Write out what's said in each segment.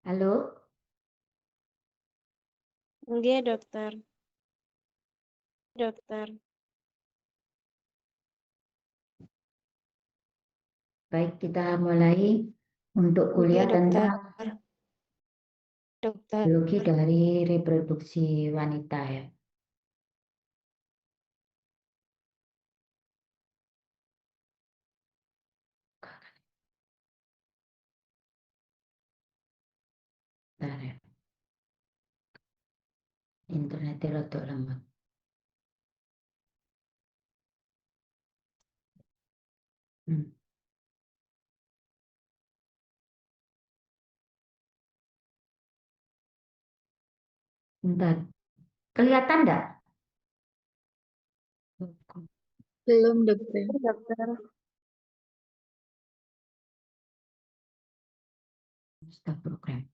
Halo, Nggih, dokter. Dokter. baik kita mulai untuk Nggih, kuliah dokter. tentang Dokter. biologi dari reproduksi wanita ya. Bentar ya, internetnya rada lemot. Hmm, Bentar, kelihatan enggak? Belum, dokter. Dokter. Stop program.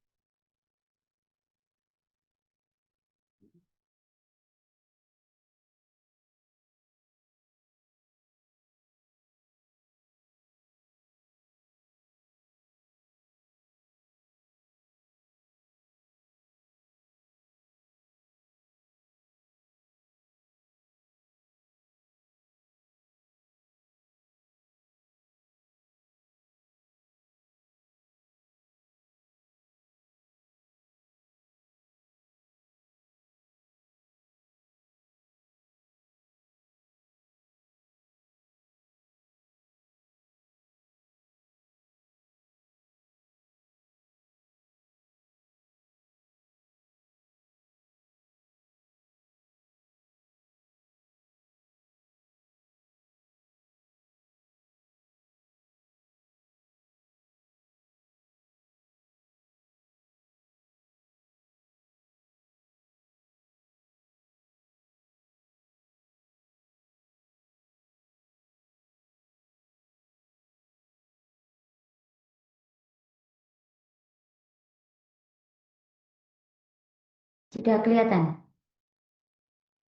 Sudah kelihatan?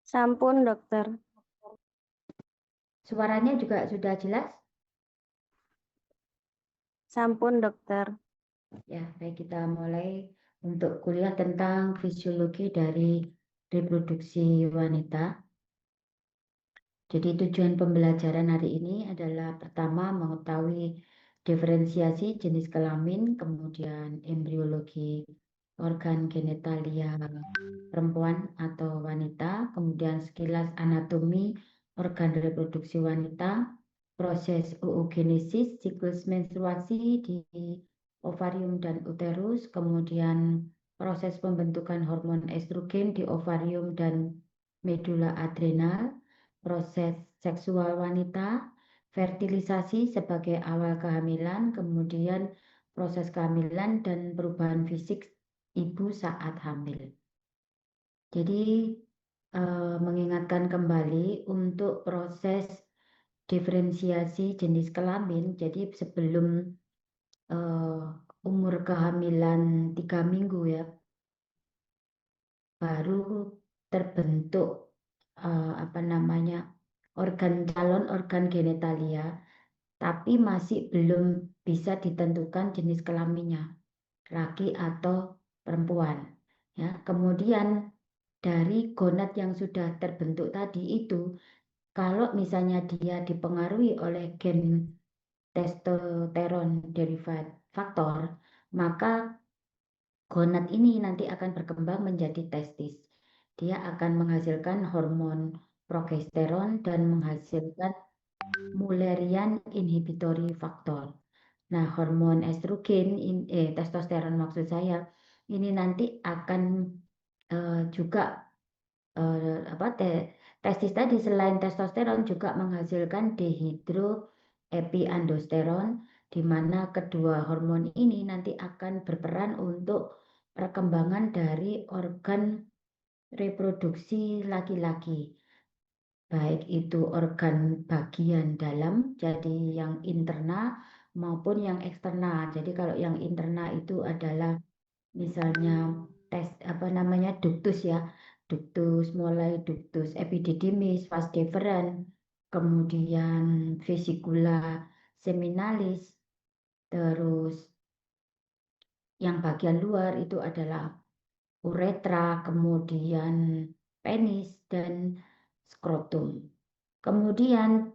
Sampun, dokter. Suaranya juga sudah jelas? Sampun, dokter. Ya, baik kita mulai untuk kuliah tentang fisiologi dari reproduksi wanita. Jadi tujuan pembelajaran hari ini adalah pertama mengetahui diferensiasi jenis kelamin, kemudian embriologi organ genitalia perempuan atau wanita, kemudian sekilas anatomi organ reproduksi wanita, proses oogenesis, siklus menstruasi di ovarium dan uterus, kemudian proses pembentukan hormon estrogen di ovarium dan medula adrenal, proses seksual wanita, fertilisasi sebagai awal kehamilan, kemudian proses kehamilan dan perubahan fisik ibu saat hamil. Jadi mengingatkan kembali untuk proses diferensiasi jenis kelamin. Jadi sebelum umur kehamilan 3 minggu ya, baru terbentuk calon organ genitalia, tapi masih belum bisa ditentukan jenis kelaminnya, laki atau perempuan. Ya, kemudian dari gonad yang sudah terbentuk tadi itu, kalau misalnya dia dipengaruhi oleh gen testosteron derivat faktor, maka gonad ini nanti akan berkembang menjadi testis. Dia akan menghasilkan hormon progesteron dan menghasilkan Mullerian inhibitory factor. Nah, hormon estrogen, testosteron maksud saya, ini nanti akan juga testis tadi selain testosteron juga menghasilkan dehidroepiandrosteron, di mana kedua hormon ini nanti akan berperan untuk perkembangan dari organ reproduksi laki-laki, baik itu organ bagian dalam, jadi yang interna maupun yang eksterna. Jadi kalau yang interna itu adalah misalnya ductus ya, ductus mulai ductus epididymis, vas deferens, kemudian vesicula seminalis, terus yang bagian luar itu adalah uretra, kemudian penis, dan skrotum. Kemudian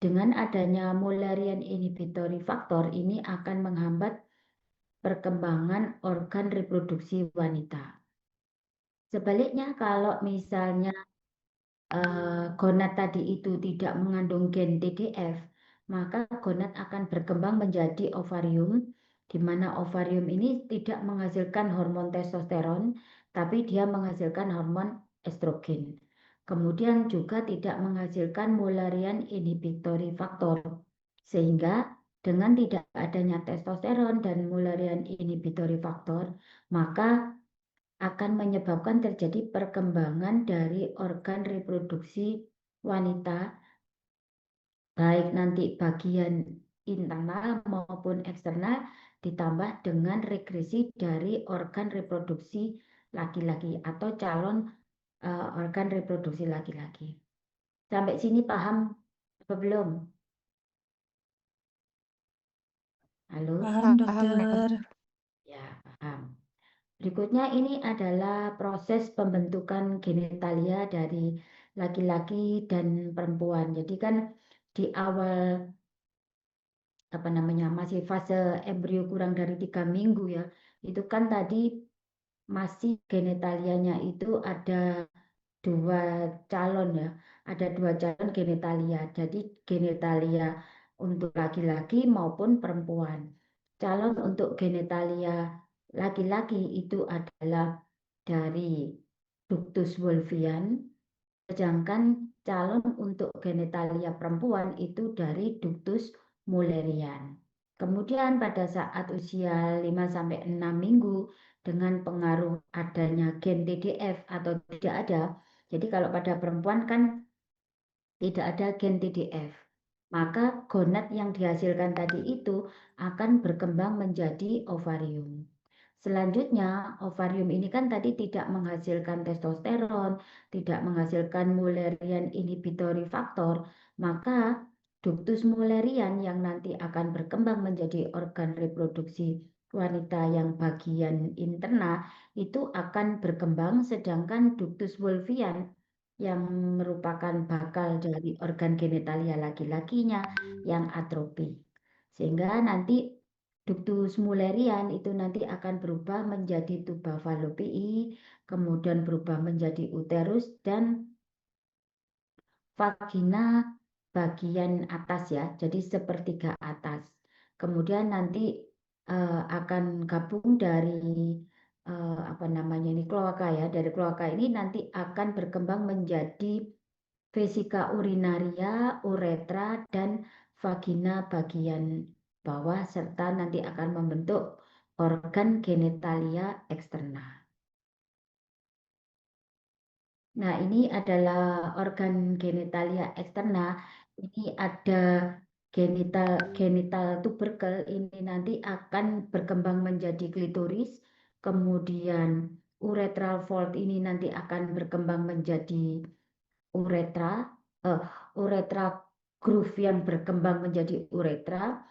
dengan adanya Mullerian inhibitory factor ini akan menghambat perkembangan organ reproduksi wanita. Sebaliknya kalau misalnya gonad tadi itu tidak mengandung gen TDF, maka gonad akan berkembang menjadi ovarium, di mana ovarium ini tidak menghasilkan hormon testosteron, tapi dia menghasilkan hormon estrogen. Kemudian juga tidak menghasilkan Mullerian inhibitory factor, sehingga dengan tidak adanya testosteron dan Mullerian inhibitory factor, maka akan menyebabkan terjadi perkembangan dari organ reproduksi wanita, baik nanti bagian internal maupun eksternal, ditambah dengan regresi dari organ reproduksi laki-laki atau calon organ reproduksi laki-laki. Sampai sini paham apa belum? Halo? Paham, dokter. Ya, paham. Berikutnya ini adalah proses pembentukan genitalia dari laki-laki dan perempuan. Jadi kan di awal masih fase embrio kurang dari 3 minggu ya, itu kan tadi masih genitalianya itu ada 2 calon ya, ada 2 calon genitalia. Jadi genitalia untuk laki-laki maupun perempuan. Calon untuk genitalia laki-laki itu adalah dari ductus wolffian, sedangkan calon untuk genitalia perempuan itu dari ductus mullerian. Kemudian pada saat usia 5-6 minggu dengan pengaruh adanya gen TDF atau tidak ada, jadi kalau pada perempuan kan tidak ada gen TDF, maka gonad yang dihasilkan tadi itu akan berkembang menjadi ovarium. Selanjutnya, ovarium ini kan tadi tidak menghasilkan testosteron, tidak menghasilkan Mullerian inhibitory factor, maka ductus mullerian yang nanti akan berkembang menjadi organ reproduksi wanita yang bagian interna itu akan berkembang, sedangkan ductus wolffian yang merupakan bakal dari organ genitalia laki-lakinya yang atrofi. Sehingga nanti ductus mullerian itu nanti akan berubah menjadi tuba falopii, kemudian berubah menjadi uterus dan vagina bagian atas ya, jadi sepertiga atas. Kemudian nanti akan gabung dari kloaka ya. Dari kloaka ini nanti akan berkembang menjadi vesika urinaria, uretra, dan vagina bagian bawah, serta nanti akan membentuk organ genitalia eksternal. Nah, ini adalah organ genitalia eksternal. Ini ada genital tubercle, ini nanti akan berkembang menjadi klitoris. Kemudian urethral fold ini nanti akan berkembang menjadi uretra, uretra groove yang berkembang menjadi uretra.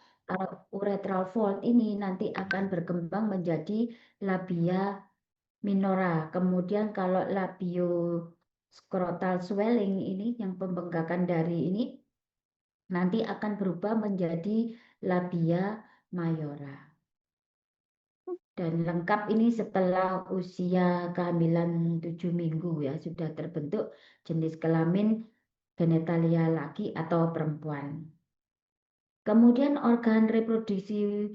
Urethral fold ini nanti akan berkembang menjadi labia minora. Kemudian kalau labio scrotal swelling ini yang pembengkakan dari ini nanti akan berubah menjadi labia mayora. Dan lengkap ini setelah usia kehamilan 7 minggu ya, sudah terbentuk jenis kelamin genitalia laki atau perempuan. Kemudian organ reproduksi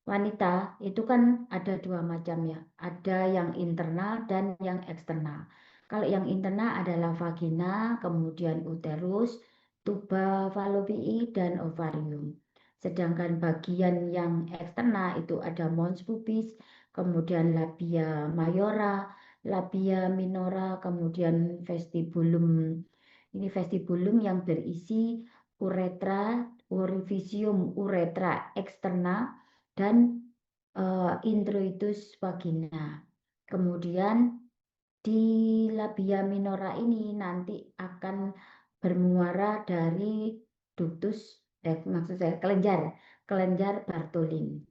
wanita itu kan ada 2 macam ya, ada yang internal dan yang eksternal. Kalau yang internal adalah vagina, kemudian uterus, tuba falopii, dan ovarium. Sedangkan bagian yang eksternal itu ada mons pubis, kemudian labia mayora, labia minora, kemudian vestibulum. Ini vestibulum yang berisi uretra, orifisium uretra eksterna, dan introitus vagina. Kemudian di labia minora ini nanti akan bermuara dari ductus, kelenjar Bartholin.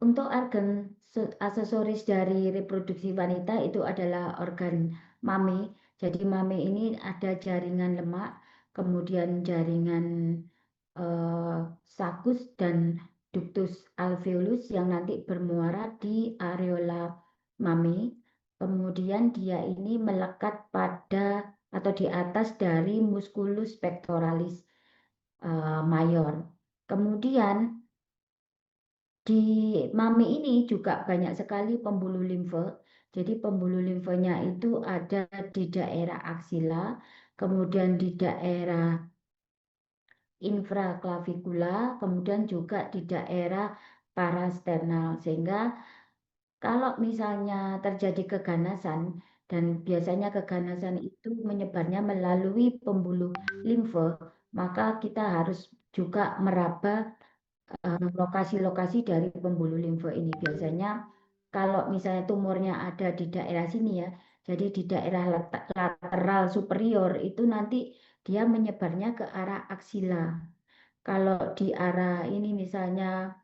Untuk organ aksesoris dari reproduksi wanita itu adalah organ mame. Jadi mame ini ada jaringan lemak, kemudian jaringan sakus dan ductus alveolus yang nanti bermuara di areola mame. Kemudian dia ini melekat pada atau di atas dari musculus pectoralis mayor. Kemudian di mame ini juga banyak sekali pembuluh limfe. Jadi pembuluh limfenya itu ada di daerah aksila, kemudian di daerah infraklavikula, kemudian juga di daerah parasternal. Sehingga kalau misalnya terjadi keganasan, dan biasanya keganasan itu menyebarnya melalui pembuluh limfe, maka kita harus juga meraba lokasi-lokasi dari pembuluh limfe ini. Biasanya kalau misalnya tumornya ada di daerah sini ya, jadi di daerah lateral superior itu nanti dia menyebarnya ke arah aksila. Kalau di arah ini misalnya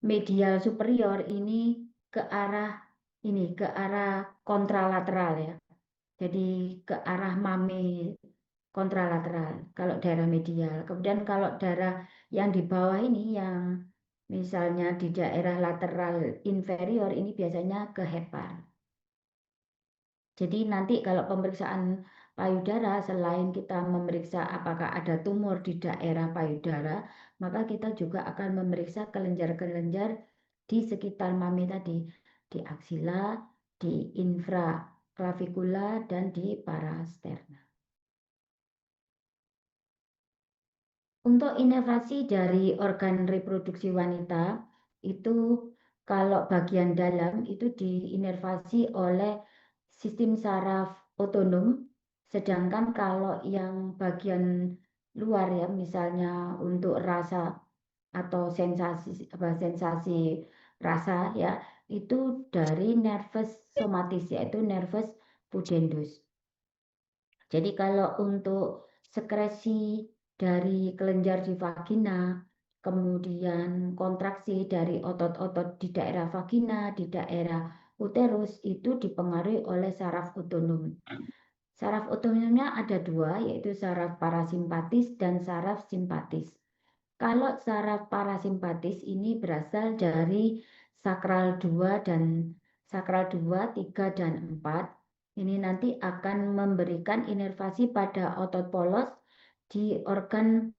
medial superior ini ke arah ke arah kontralateral ya. Jadi ke arah mame kontralateral kalau daerah medial. Kemudian kalau daerah yang di bawah ini yang misalnya di daerah lateral inferior ini biasanya ke hepar. Jadi nanti kalau pemeriksaan payudara selain kita memeriksa apakah ada tumor di daerah payudara, maka kita juga akan memeriksa kelenjar-kelenjar di sekitar mame tadi, di aksila, di infraklavikula dan di parasterna. Untuk inervasi dari organ reproduksi wanita itu kalau bagian dalam itu diinervasi oleh sistem saraf otonom, sedangkan kalau yang bagian luar ya misalnya untuk rasa atau sensasi rasa ya itu dari nervus somatis yaitu nervus pudendus. Jadi kalau untuk sekresi dari kelenjar di vagina, kemudian kontraksi dari otot-otot di daerah vagina, di daerah uterus itu dipengaruhi oleh saraf otonom. Saraf otonomnya ada dua, yaitu saraf parasimpatis dan saraf simpatis. Kalau saraf parasimpatis ini berasal dari sakral 2 dan sakral 2, 3 dan 4. Ini nanti akan memberikan inervasi pada otot polos di organ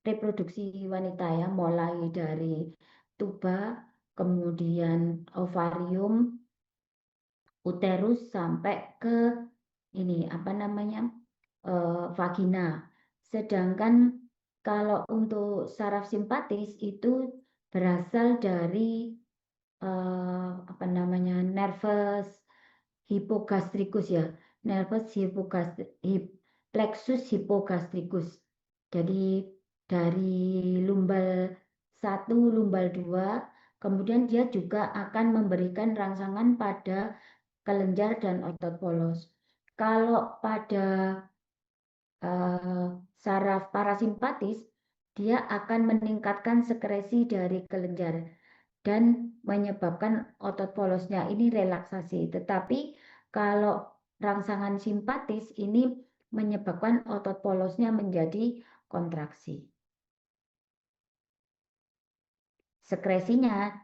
reproduksi wanita ya, mulai dari tuba, kemudian ovarium, uterus sampai ke ini apa namanya vagina. Sedangkan kalau untuk saraf simpatis itu berasal dari apa namanya nervus hipogastricus ya, nervus plexus hipogastricus. Jadi dari lumbal 1, lumbal 2, kemudian dia juga akan memberikan rangsangan pada kelenjar dan otot polos. Kalau pada saraf parasimpatis, dia akan meningkatkan sekresi dari kelenjar dan menyebabkan otot polosnya ini relaksasi. Tetapi kalau rangsangan simpatis ini menyebabkan otot polosnya menjadi kontraksi. Sekresinya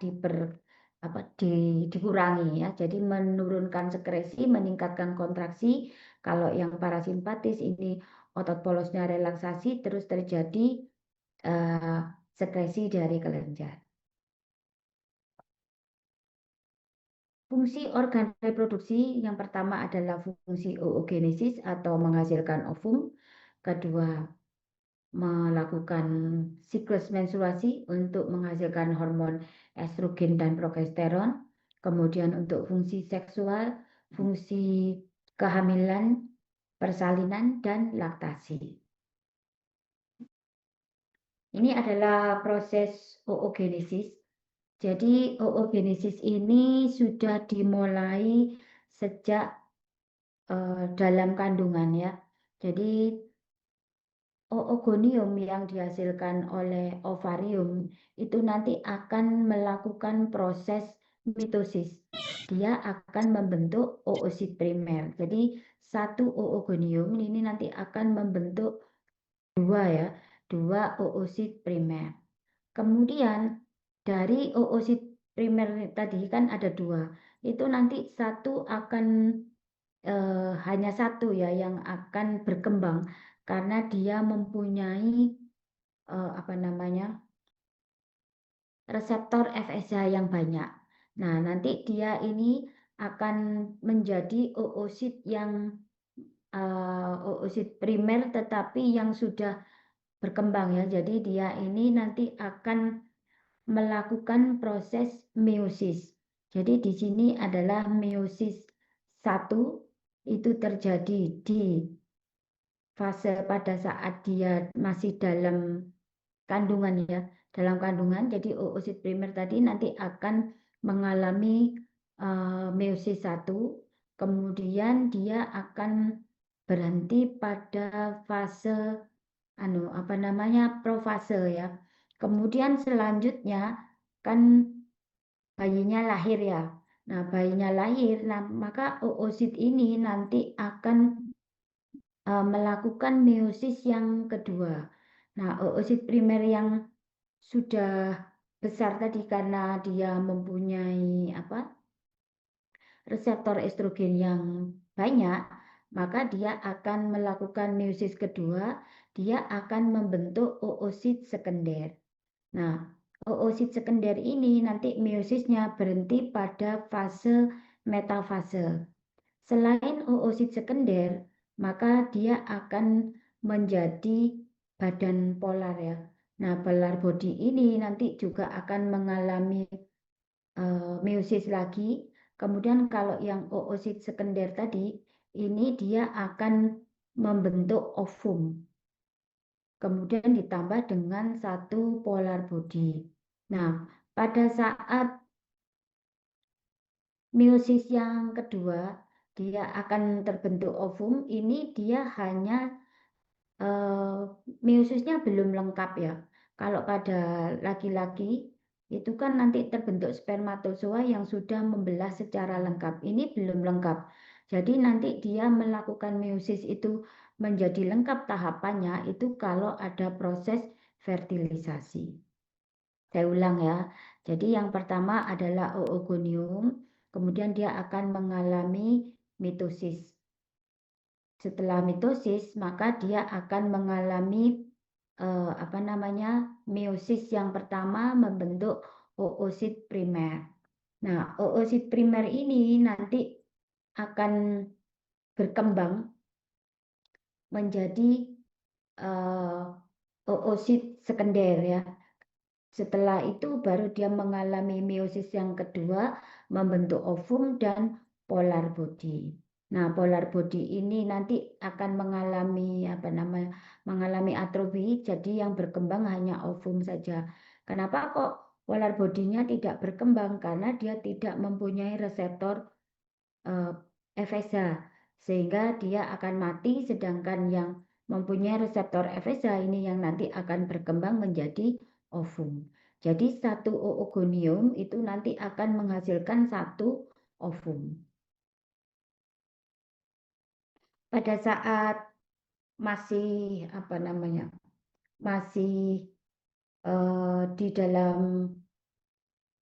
dikurangi ya. Jadi menurunkan sekresi, meningkatkan kontraksi. Kalau yang parasimpatis ini otot polosnya relaksasi, terus terjadi sekresi dari kelenjar. Fungsi organ reproduksi yang pertama adalah fungsi oogenesis atau menghasilkan ovum. Kedua, melakukan siklus menstruasi untuk menghasilkan hormon estrogen dan progesteron. Kemudian untuk fungsi seksual, fungsi kehamilan, persalinan, dan laktasi. Ini adalah proses oogenesis. Jadi oogenesis ini sudah dimulai sejak dalam kandungan ya. Jadi oogonium yang dihasilkan oleh ovarium itu nanti akan melakukan proses mitosis. Dia akan membentuk oosit primer. Jadi satu oogonium ini nanti akan membentuk dua oosit primer. Kemudian dari oosit primer tadi kan ada dua. Itu nanti satu akan hanya satu ya yang akan berkembang karena dia mempunyai reseptor FSH yang banyak. Nah, nanti dia ini akan menjadi oosit yang oosit primer tetapi yang sudah berkembang ya. Jadi dia ini nanti akan melakukan proses meiosis. Jadi di sini adalah meiosis 1 itu terjadi di fase pada saat dia masih dalam kandungan ya, dalam kandungan. Jadi oosit primer tadi nanti akan mengalami meiosis 1, kemudian dia akan berhenti pada fase profase ya. Kemudian selanjutnya kan bayinya lahir ya. Nah, bayinya lahir, nah maka oosit ini nanti akan melakukan meiosis yang kedua. Nah, oosit primer yang sudah besar tadi karena dia mempunyai reseptor estrogen yang banyak, maka dia akan melakukan meiosis kedua, dia akan membentuk oosit sekunder. Nah, oosit sekunder ini nanti meosisnya berhenti pada fase metafase. Selain oosit sekunder, maka dia akan menjadi badan polar ya. Nah, polar body ini nanti juga akan mengalami meiosis lagi. Kemudian kalau yang oosit sekunder tadi, ini dia akan membentuk ovum. Kemudian ditambah dengan satu polar body. Nah, pada saat meiosis yang kedua, dia akan terbentuk ovum. Ini dia hanya meisosisnya belum lengkap ya. Kalau pada laki-laki itu kan nanti terbentuk spermatozoa yang sudah membelah secara lengkap. Ini belum lengkap. Jadi nanti dia melakukan meiosis itu menjadi lengkap tahapannya itu kalau ada proses fertilisasi. Saya ulang ya. Jadi yang pertama adalah oogonium, kemudian dia akan mengalami mitosis. Setelah mitosis, maka dia akan mengalami meiosis yang pertama membentuk oosit primer. Nah, oosit primer ini nanti akan berkembang menjadi oosit sekunder ya. Setelah itu baru dia mengalami meiosis yang kedua, membentuk ovum dan polar body. Nah, polar body ini nanti akan mengalami atrofi, jadi yang berkembang hanya ovum saja. Kenapa kok polar body-nya tidak berkembang? Karena dia tidak mempunyai reseptor FSH, sehingga dia akan mati, sedangkan yang mempunyai reseptor FSH ini yang nanti akan berkembang menjadi ovum. Jadi satu oogonium itu nanti akan menghasilkan satu ovum. Pada saat masih di dalam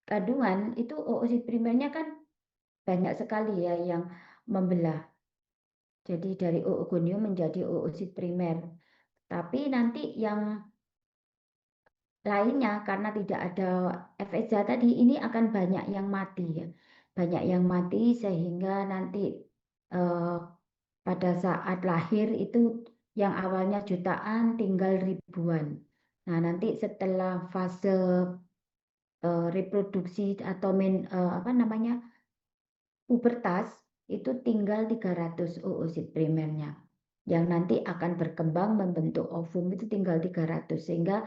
kandungan itu oosit primernya kan banyak sekali ya yang membelah. Jadi dari oogonium menjadi oosit primer. Tapi nanti yang lainnya karena tidak ada FSH tadi ini akan banyak yang mati ya. Banyak yang mati sehingga nanti pada saat lahir itu yang awalnya jutaan tinggal ribuan. Nah, nanti setelah fase reproduksi atau pubertas itu tinggal 300 oosit primernya. Yang nanti akan berkembang membentuk ovum itu tinggal 300 sehingga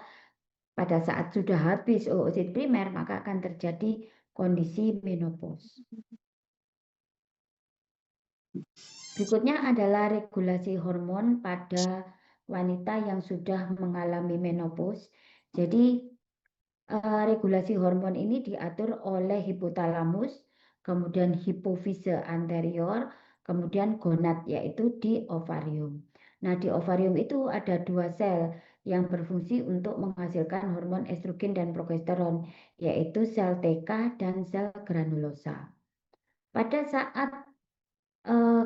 pada saat sudah habis oosit primer maka akan terjadi kondisi menopause. Berikutnya adalah regulasi hormon pada wanita yang sudah mengalami menopause. Jadi regulasi hormon ini diatur oleh hipotalamus, kemudian hipofise anterior, kemudian gonad yaitu di ovarium. Nah, di ovarium itu ada 2 sel yang berfungsi untuk menghasilkan hormon estrogen dan progesteron, yaitu sel TK dan sel granulosa. Pada saat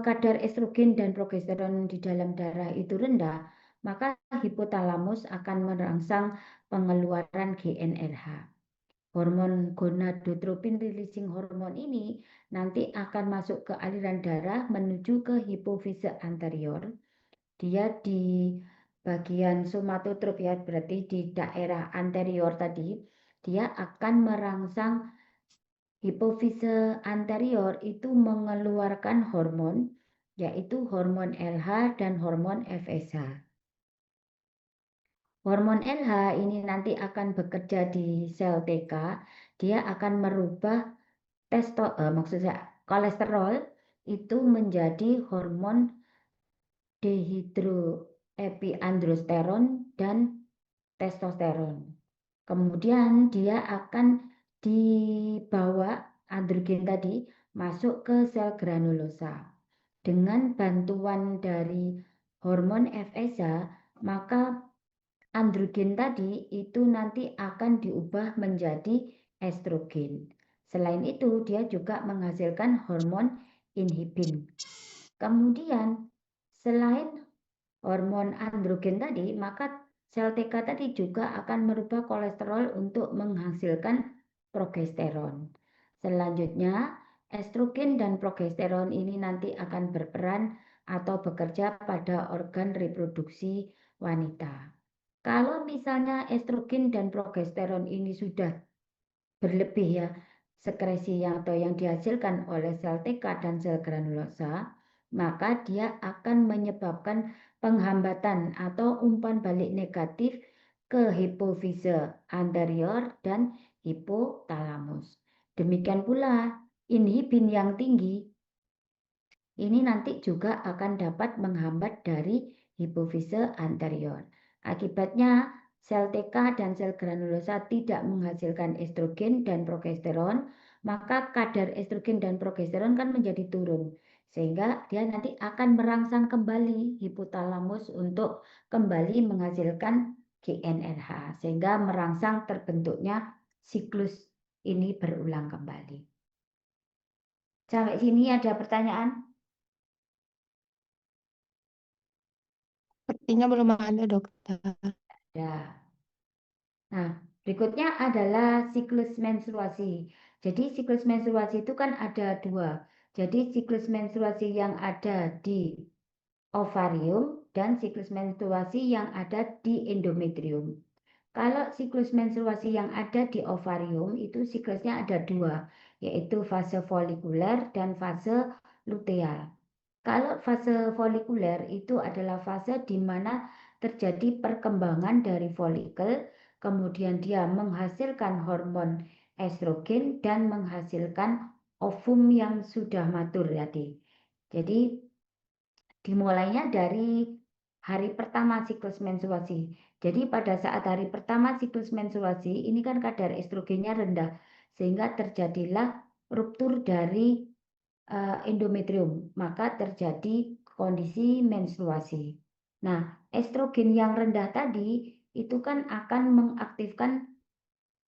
kadar estrogen dan progesteron di dalam darah itu rendah, maka hipotalamus akan merangsang pengeluaran GnRH. Hormon gonadotropin releasing hormone ini nanti akan masuk ke aliran darah menuju ke hipofise anterior. Dia di bagian somatotrop ya, berarti di daerah anterior tadi, dia akan merangsang hipofise anterior itu mengeluarkan hormon, yaitu hormon LH dan hormon FSH. Hormon LH ini nanti akan bekerja di sel TK, dia akan merubah maksudnya kolesterol itu menjadi hormon dehidroepiandrosteron dan testosteron. Kemudian dia akan dibawa androgen tadi masuk ke sel granulosa. Dengan bantuan dari hormon FSH, maka androgen tadi itu nanti akan diubah menjadi estrogen. Selain itu, dia juga menghasilkan hormon inhibin. Kemudian, selain hormon androgen tadi, maka sel TK tadi juga akan merubah kolesterol untuk menghasilkan progesteron. Selanjutnya, estrogen dan progesteron ini nanti akan berperan atau bekerja pada organ reproduksi wanita. Kalau misalnya estrogen dan progesteron ini sudah berlebih ya, sekresi yang dihasilkan oleh sel TK dan sel granulosa, maka dia akan menyebabkan penghambatan atau umpan balik negatif ke hipofise anterior dan hipotalamus. Demikian pula inhibin yang tinggi ini nanti juga akan dapat menghambat dari hipofise anterior. Akibatnya, sel TK dan sel granulosa tidak menghasilkan estrogen dan progesteron, maka kadar estrogen dan progesteron kan menjadi turun. Sehingga dia nanti akan merangsang kembali hipotalamus untuk kembali menghasilkan GnRH. Sehingga merangsang terbentuknya siklus ini berulang kembali. Sampai sini ada pertanyaan? Sepertinya belum ada, dokter. Ya. Nah, berikutnya adalah siklus menstruasi. Jadi siklus menstruasi itu kan ada 2. Jadi siklus menstruasi yang ada di ovarium dan siklus menstruasi yang ada di endometrium. Kalau siklus menstruasi yang ada di ovarium itu siklusnya ada 2, yaitu fase folikuler dan fase luteal. Kalau fase folikuler itu adalah fase di mana terjadi perkembangan dari folikel, kemudian dia menghasilkan hormon estrogen dan menghasilkan ovum yang sudah matur tadi. Jadi dimulainya dari hari pertama siklus menstruasi. Jadi pada saat hari pertama siklus menstruasi ini kan kadar estrogennya rendah sehingga terjadilah ruptur dari endometrium, maka terjadi kondisi menstruasi. Nah, estrogen yang rendah tadi itu kan akan mengaktifkan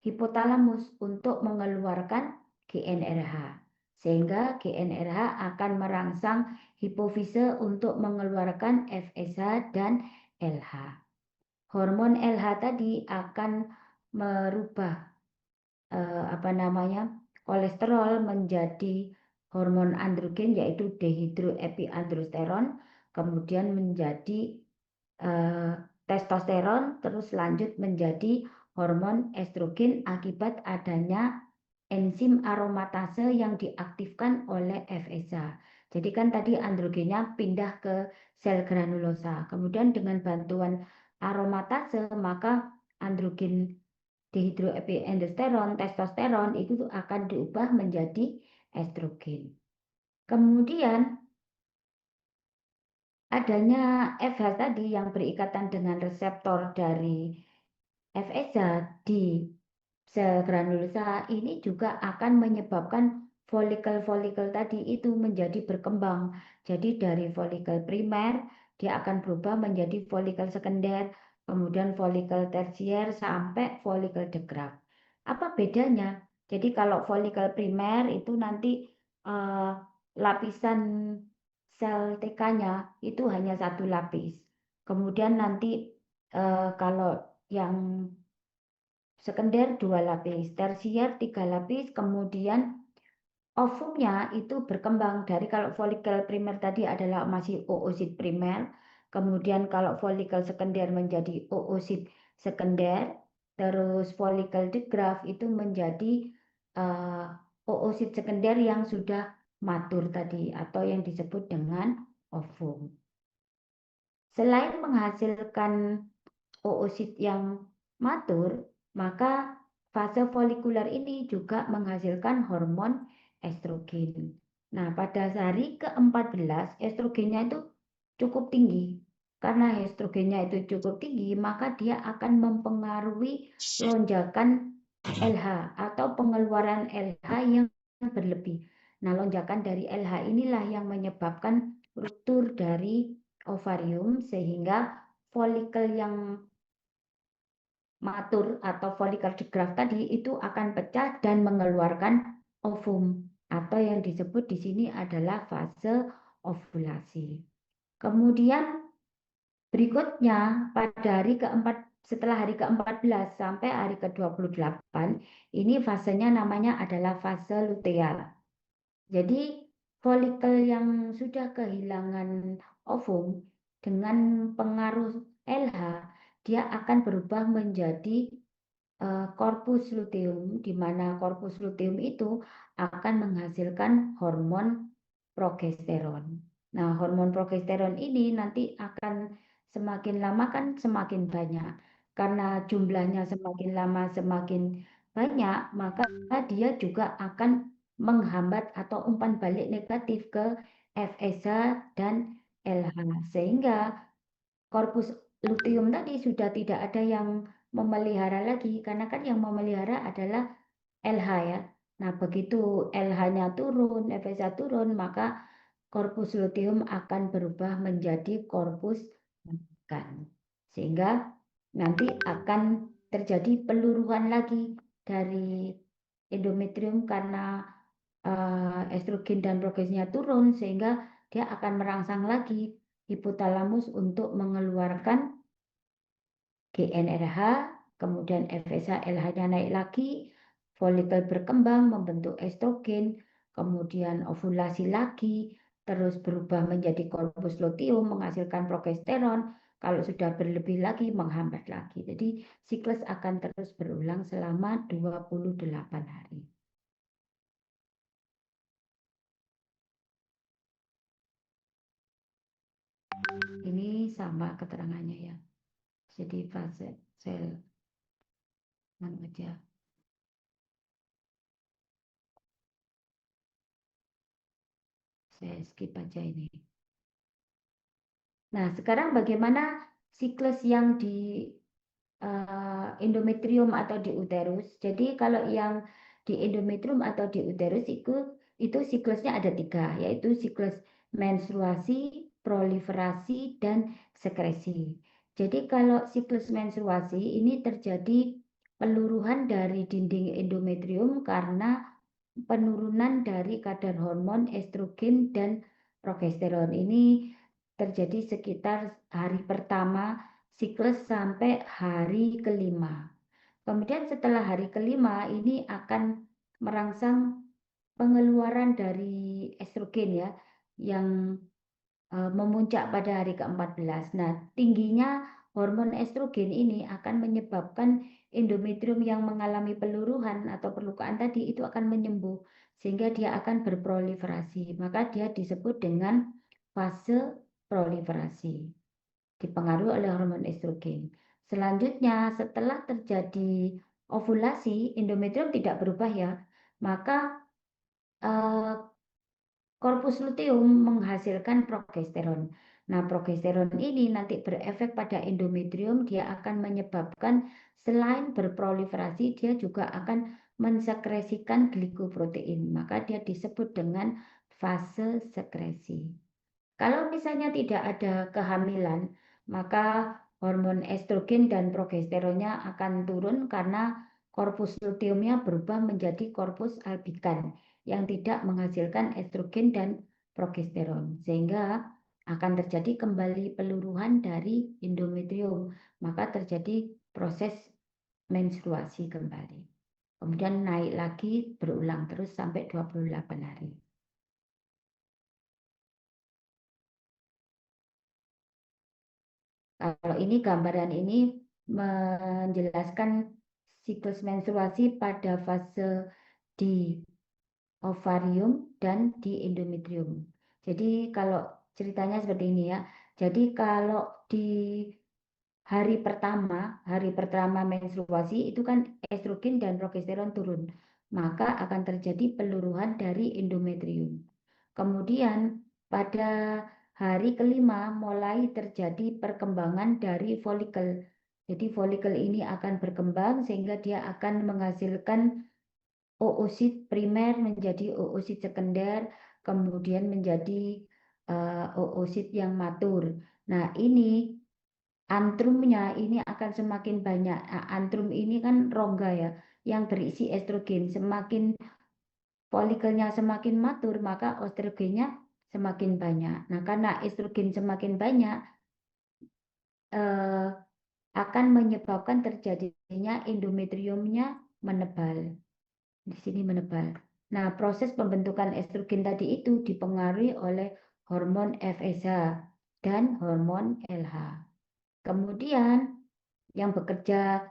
hipotalamus untuk mengeluarkan GnRH. Sehingga GnRH akan merangsang hipofise untuk mengeluarkan FSH dan LH. Hormon LH tadi akan merubah kolesterol menjadi hormon androgen yaitu dehidroepiandrosteron, kemudian menjadi testosteron, terus lanjut menjadi hormon estrogen akibat adanya enzim aromatase yang diaktifkan oleh FSH. Jadi kan tadi androgennya pindah ke sel granulosa. Kemudian dengan bantuan aromatase maka androgen dehidroepiandrosteron, testosteron itu akan diubah menjadi estrogen. Kemudian adanya FH tadi yang berikatan dengan reseptor dari FSH di sel granulosa ini juga akan menyebabkan folikel-folikel tadi itu menjadi berkembang. Jadi dari folikel primer dia akan berubah menjadi folikel sekunder, kemudian folikel tersier sampai folikel de Graaf. Apa bedanya? Jadi kalau folikel primer itu nanti lapisan sel TK-nya itu hanya satu lapis. Kemudian nanti kalau yang sekunder 2 lapis, tersier 3 lapis, kemudian ovumnya itu berkembang dari kalau folikel primer tadi adalah masih oosit primer, kemudian kalau folikel sekunder menjadi oosit sekunder, terus folikel de Graaf itu menjadi oosit sekunder yang sudah matur tadi atau yang disebut dengan ovum. Selain menghasilkan oosit yang matur, maka fase folikuler ini juga menghasilkan hormon estrogen. Nah, pada hari ke-14 estrogennya itu cukup tinggi. Karena estrogennya itu cukup tinggi, maka dia akan mempengaruhi lonjakan LH atau pengeluaran LH yang berlebih. Nah, lonjakan dari LH inilah yang menyebabkan ruptur dari ovarium sehingga folikel yang matur atau folikel de Graaf tadi itu akan pecah dan mengeluarkan ovum atau yang disebut di sini adalah fase ovulasi. Kemudian berikutnya pada hari keempat setelah hari ke-14 sampai hari ke-28 ini fasenya namanya adalah fase luteal. Jadi folikel yang sudah kehilangan ovum dengan pengaruh LH dia akan berubah menjadi korpus luteum, di mana korpus luteum itu akan menghasilkan hormon progesteron. Nah, hormon progesteron ini nanti akan semakin lama kan semakin banyak. Karena jumlahnya semakin lama semakin banyak, maka dia juga akan menghambat atau umpan balik negatif ke FSH dan LH. Sehingga korpus luteum tadi sudah tidak ada yang memelihara lagi, karena kan yang memelihara adalah LH ya. Nah, begitu LH-nya turun, FSH turun, maka korpus luteum akan berubah menjadi korpus mematikan. Sehingga nanti akan terjadi peluruhan lagi dari endometrium karena estrogen dan progesteronnya turun, sehingga dia akan merangsang lagi hipotalamus untuk mengeluarkan GnRH, kemudian FSH LH-nya naik lagi, folikel berkembang membentuk estrogen, kemudian ovulasi lagi, terus berubah menjadi korpus luteum menghasilkan progesteron, kalau sudah berlebih lagi menghambat lagi. Jadi siklus akan terus berulang selama 28 hari. Ini sama keterangannya ya. Jadi fase sel aja. Saya skip aja ini. Nah, sekarang bagaimana siklus yang di endometrium atau di uterus? Jadi kalau yang di endometrium atau di uterus itu siklusnya ada 3, yaitu siklus menstruasi, proliferasi, dan sekresi. Jadi kalau siklus menstruasi ini terjadi peluruhan dari dinding endometrium karena penurunan dari kadar hormon estrogen dan progesteron. Ini terjadi sekitar hari pertama siklus sampai hari kelima. Kemudian setelah hari kelima ini akan merangsang pengeluaran dari estrogen ya yang memuncak pada hari ke-14. Nah, tingginya hormon estrogen ini akan menyebabkan endometrium yang mengalami peluruhan atau perlukaan tadi itu akan menyembuh sehingga dia akan berproliferasi. Maka dia disebut dengan fase proliferasi. Dipengaruhi oleh hormon estrogen. Selanjutnya, setelah terjadi ovulasi, endometrium tidak berubah ya, maka korpus luteum menghasilkan progesteron. Nah, progesteron ini nanti berefek pada endometrium, dia akan menyebabkan selain berproliferasi, dia juga akan mensekresikan glikoprotein. Maka dia disebut dengan fase sekresi. Kalau misalnya tidak ada kehamilan, maka hormon estrogen dan progesteronnya akan turun karena korpus luteumnya berubah menjadi korpus albikan yang tidak menghasilkan estrogen dan progesteron, sehingga akan terjadi kembali peluruhan dari endometrium, maka terjadi proses menstruasi kembali. Kemudian naik lagi berulang terus sampai 28 hari. Kalau ini gambaran ini menjelaskan siklus menstruasi pada fase di ovarium dan di endometrium. Jadi kalau ceritanya seperti ini ya. Jadi kalau di hari pertama menstruasi itu kan estrogen dan progesteron turun. Maka akan terjadi peluruhan dari endometrium. Kemudian pada hari kelima mulai terjadi perkembangan dari folikel. Jadi folikel ini akan berkembang sehingga dia akan menghasilkan oosit primer menjadi oosit sekunder, kemudian menjadi oosit yang matur. Nah, ini antrumnya ini akan semakin banyak. Nah, antrum ini kan rongga ya, yang berisi estrogen. Semakin folikelnya semakin matur, maka estrogennya semakin banyak. Nah, karena estrogen semakin banyak, akan menyebabkan terjadinya endometriumnya menebal. Di sini menebal. Nah, proses pembentukan estrogen tadi itu dipengaruhi oleh hormon FSH dan hormon LH. Kemudian yang bekerja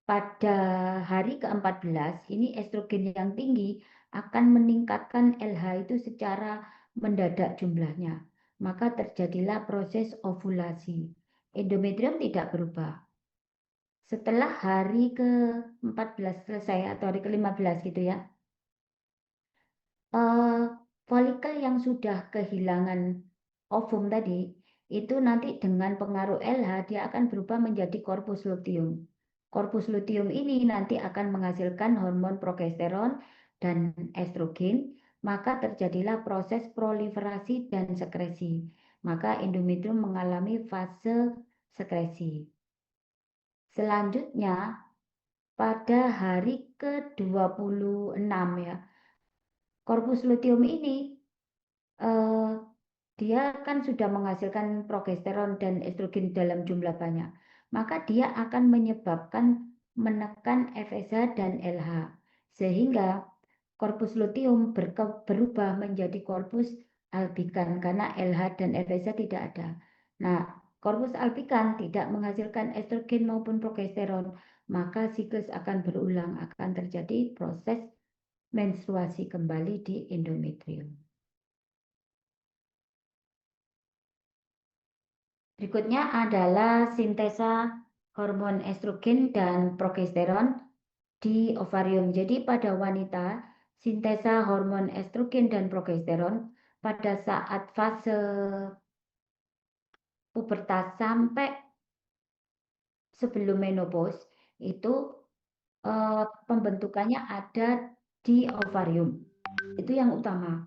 pada hari ke-14, ini estrogen yang tinggi akan meningkatkan LH itu secara mendadak jumlahnya. Maka terjadilah proses ovulasi. Endometrium tidak berubah. Setelah hari ke-14 selesai atau hari ke-15 gitu ya, folikel yang sudah kehilangan ovum tadi, itu nanti dengan pengaruh LH dia akan berubah menjadi korpus luteum. Korpus luteum ini nanti akan menghasilkan hormon progesteron dan estrogen, maka terjadilah proses proliferasi dan sekresi. Maka endometrium mengalami fase sekresi. Selanjutnya, pada hari ke-26 ya, korpus luteum ini dia kan sudah menghasilkan progesteron dan estrogen dalam jumlah banyak. Maka dia akan menyebabkan menekan FSH dan LH. Sehingga korpus luteum berubah menjadi korpus albikan karena LH dan FSH tidak ada. Nah, korpus albikan tidak menghasilkan estrogen maupun progesteron, maka siklus akan berulang, akan terjadi proses menstruasi kembali di endometrium. Berikutnya adalah sintesa hormon estrogen dan progesteron di ovarium. Jadi pada wanita, sintesa hormon estrogen dan progesteron pada saat fase pubertas sampai sebelum menopause itu pembentukannya ada di ovarium. Itu yang utama.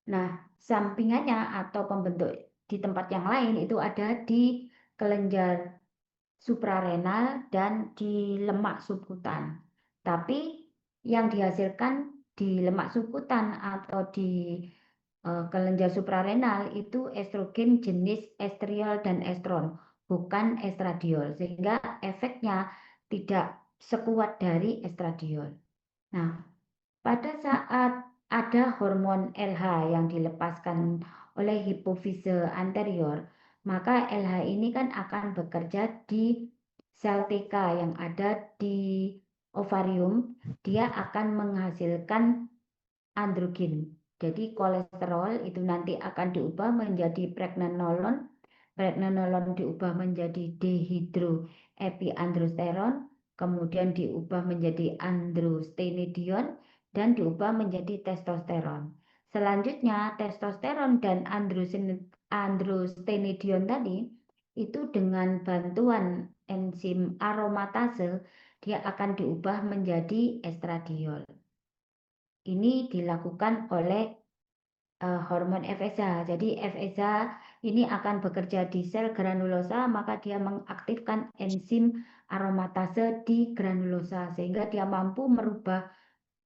Nah, sampingannya atau pembentuk di tempat yang lain itu ada di kelenjar suprarenal dan di lemak subkutan. Tapi yang dihasilkan di lemak subkutan atau di kelenjar suprarenal itu estrogen jenis estriol dan estron, bukan estradiol, sehingga efeknya tidak sekuat dari estradiol. Nah, pada saat ada hormon LH yang dilepaskan oleh hipofise anterior, maka LH ini kan akan bekerja di sel TK yang ada di ovarium. Dia akan menghasilkan androgen. Jadi kolesterol itu nanti akan diubah menjadi pregnenolon. Pregnenolon diubah menjadi dehidroepiandrosteron, kemudian diubah menjadi androstenedion, dan diubah menjadi testosteron. Selanjutnya, testosteron dan androstenedion tadi, itu dengan bantuan enzim aromatase, dia akan diubah menjadi estradiol. Ini dilakukan oleh hormon FSH. Jadi FSH ini akan bekerja di sel granulosa, maka dia mengaktifkan enzim aromatase di granulosa sehingga dia mampu merubah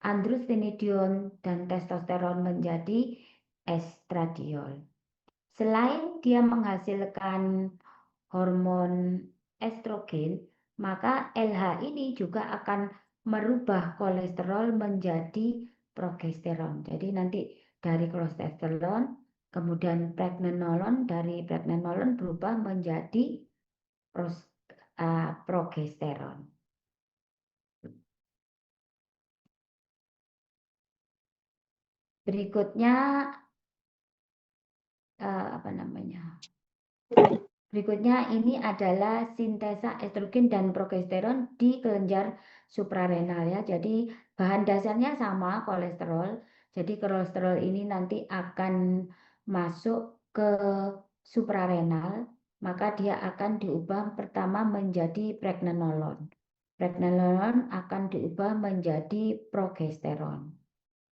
androstenedion dan testosteron menjadi estradiol. Selain dia menghasilkan hormon estrogen, maka LH ini juga akan merubah kolesterol menjadi progesteron. Jadi nanti dari kolesterol, kemudian pregnenolon, dari pregnenolon berubah menjadi progesteron. Berikutnya apa namanya? Berikutnya ini adalah sintesa estrogen dan progesteron di kelenjar suprarenal ya. Jadi bahan dasarnya sama, kolesterol. Jadi kolesterol ini nanti akan masuk ke suprarenal, maka dia akan diubah pertama menjadi pregnenolon. Pregnenolon akan diubah menjadi progesteron.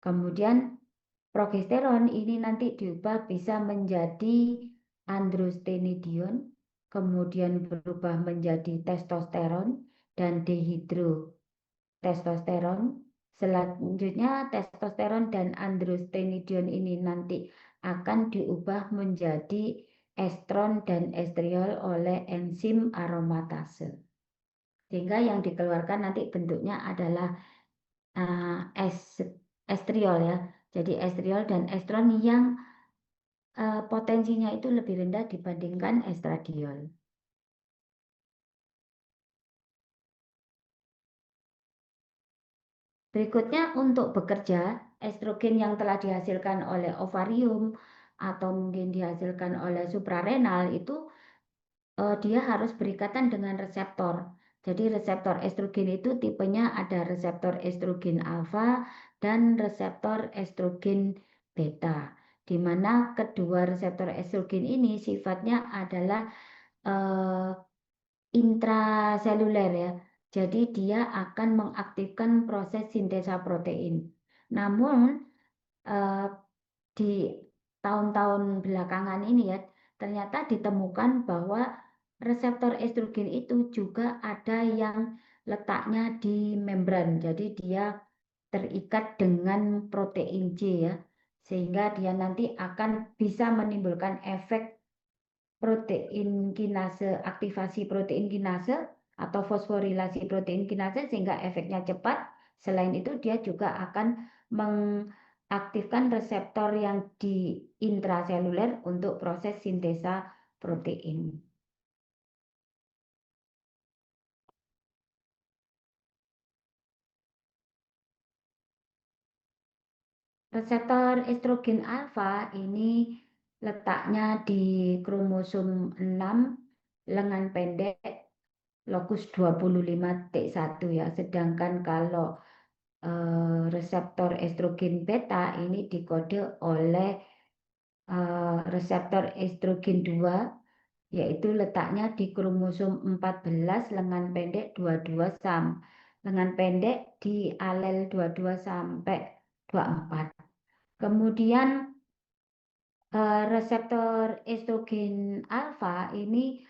Kemudian progesteron ini nanti diubah bisa menjadi androstenedion, kemudian berubah menjadi testosteron dan dehidrotestosteron. Selanjutnya testosteron dan androstenedion ini nanti akan diubah menjadi estron dan estriol oleh enzim aromatase. Sehingga yang dikeluarkan nanti bentuknya adalah estriol ya. Jadi estriol dan estron yang potensinya itu lebih rendah dibandingkan estradiol. Berikutnya untuk bekerja, estrogen yang telah dihasilkan oleh ovarium atau mungkin dihasilkan oleh suprarenal itu dia harus berikatan dengan reseptor. Jadi reseptor estrogen itu tipenya ada reseptor estrogen alfa dan reseptor estrogen beta, di mana kedua reseptor estrogen ini sifatnya adalah intraseluler ya. Jadi dia akan mengaktifkan proses sintesa protein. Namun di tahun-tahun belakangan ini ya, ternyata ditemukan bahwa reseptor estrogen itu juga ada yang letaknya di membran. Jadi dia terikat dengan protein C ya, sehingga dia nanti akan bisa menimbulkan efek protein kinase, aktivasi protein kinase atau fosforilasi protein kinase sehingga efeknya cepat. Selain itu dia juga akan mengaktifkan reseptor yang di intraseluler untuk proses sintesa protein. Reseptor estrogen alfa ini letaknya di kromosom 6 lengan pendek lokus 25T1 ya. Sedangkan kalau reseptor estrogen beta ini dikode oleh reseptor estrogen 2 yaitu letaknya di kromosom 14 lengan pendek 22 lengan pendek di alel 22 sampai 24. Kemudian reseptor estrogen alfa ini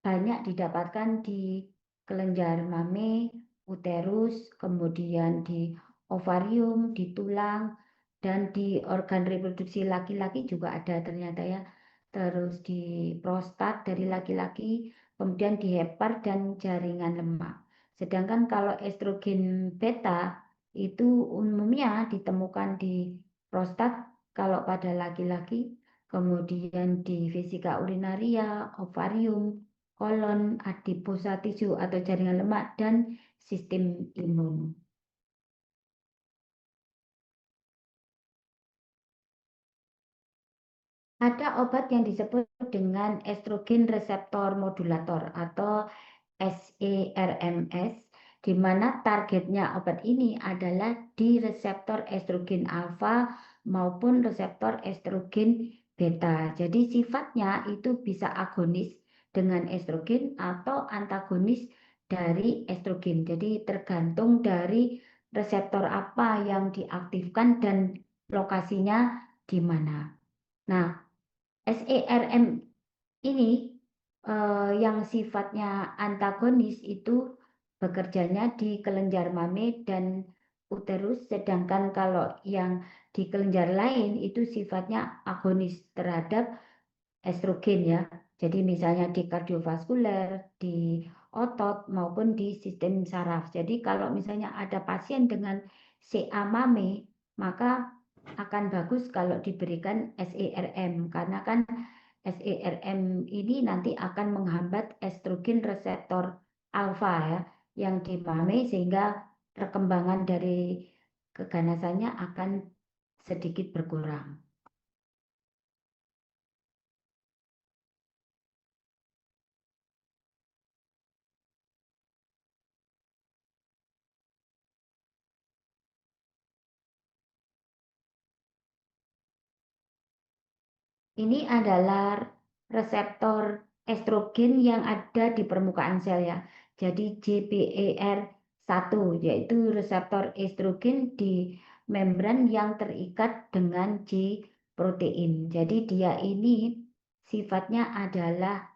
banyak didapatkan di kelenjar mame, uterus, kemudian di ovarium, di tulang, dan di organ reproduksi laki-laki juga ada ternyata ya. Terus di prostat dari laki-laki, kemudian di hepar dan jaringan lemak. Sedangkan kalau estrogen beta itu umumnya ditemukan di prostat kalau pada laki-laki, kemudian di vesika urinaria, ovarium, kolon, adiposa tisu atau jaringan lemak, dan sistem imun. Ada obat yang disebut dengan estrogen reseptor modulator atau SERMS, di mana targetnya obat ini adalah di reseptor estrogen alfa maupun reseptor estrogen beta. Jadi sifatnya itu bisa agonis dengan estrogen atau antagonis dari estrogen. Jadi tergantung dari reseptor apa yang diaktifkan dan lokasinya di mana. Nah, SERM ini yang sifatnya antagonis itu bekerjanya di kelenjar mame dan uterus, sedangkan kalau yang di kelenjar lain itu sifatnya agonis terhadap estrogen ya. Jadi misalnya di kardiovaskuler, di otot maupun di sistem saraf. Jadi kalau misalnya ada pasien dengan CA mame, maka akan bagus kalau diberikan SERM karena kan SERM ini nanti akan menghambat estrogen reseptor alfa ya yang di mame sehingga perkembangan dari keganasannya akan sedikit berkurang. Ini adalah reseptor estrogen yang ada di permukaan sel ya. Jadi JBER1 yaitu reseptor estrogen di membran yang terikat dengan J protein. Jadi dia ini sifatnya adalah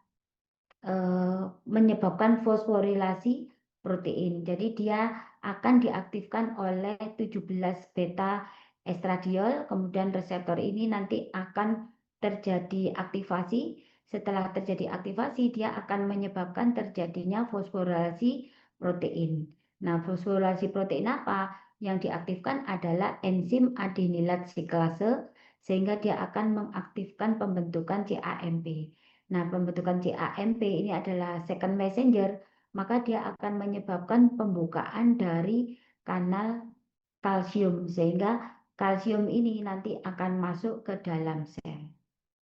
menyebabkan fosforilasi protein. Jadi dia akan diaktifkan oleh 17 beta estradiol, kemudian reseptor ini nanti akan terjadi aktivasi. Setelah terjadi aktivasi, dia akan menyebabkan terjadinya fosforilasi protein. Nah, fosforilasi protein apa? Yang diaktifkan adalah enzim adenilat siklase, sehingga dia akan mengaktifkan pembentukan CAMP. Nah, pembentukan CAMP ini adalah second messenger, maka dia akan menyebabkan pembukaan dari kanal kalsium, sehingga kalsium ini nanti akan masuk ke dalam sel.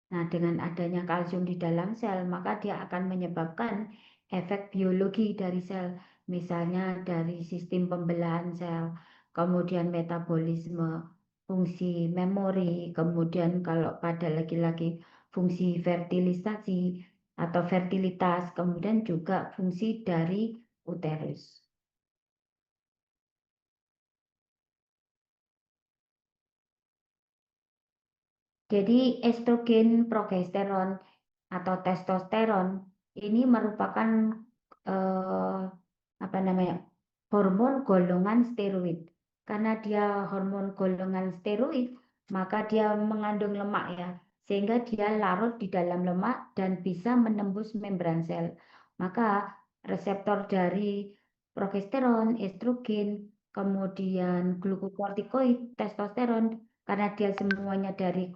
Nah, dengan adanya kalsium di dalam sel, maka dia akan menyebabkan efek biologi dari sel, misalnya dari sistem pembelahan sel, kemudian metabolisme, fungsi memori, kemudian kalau pada laki-laki fungsi fertilisasi atau fertilitas, kemudian juga fungsi dari uterus. Jadi estrogen, progesteron, atau testosteron ini merupakan eh, apa namanya hormon golongan steroid. Karena dia hormon golongan steroid, maka dia mengandung lemak ya, sehingga dia larut di dalam lemak dan bisa menembus membran sel. Maka reseptor dari progesteron, estrogen, kemudian glukokortikoid, testosteron, karena dia semuanya dari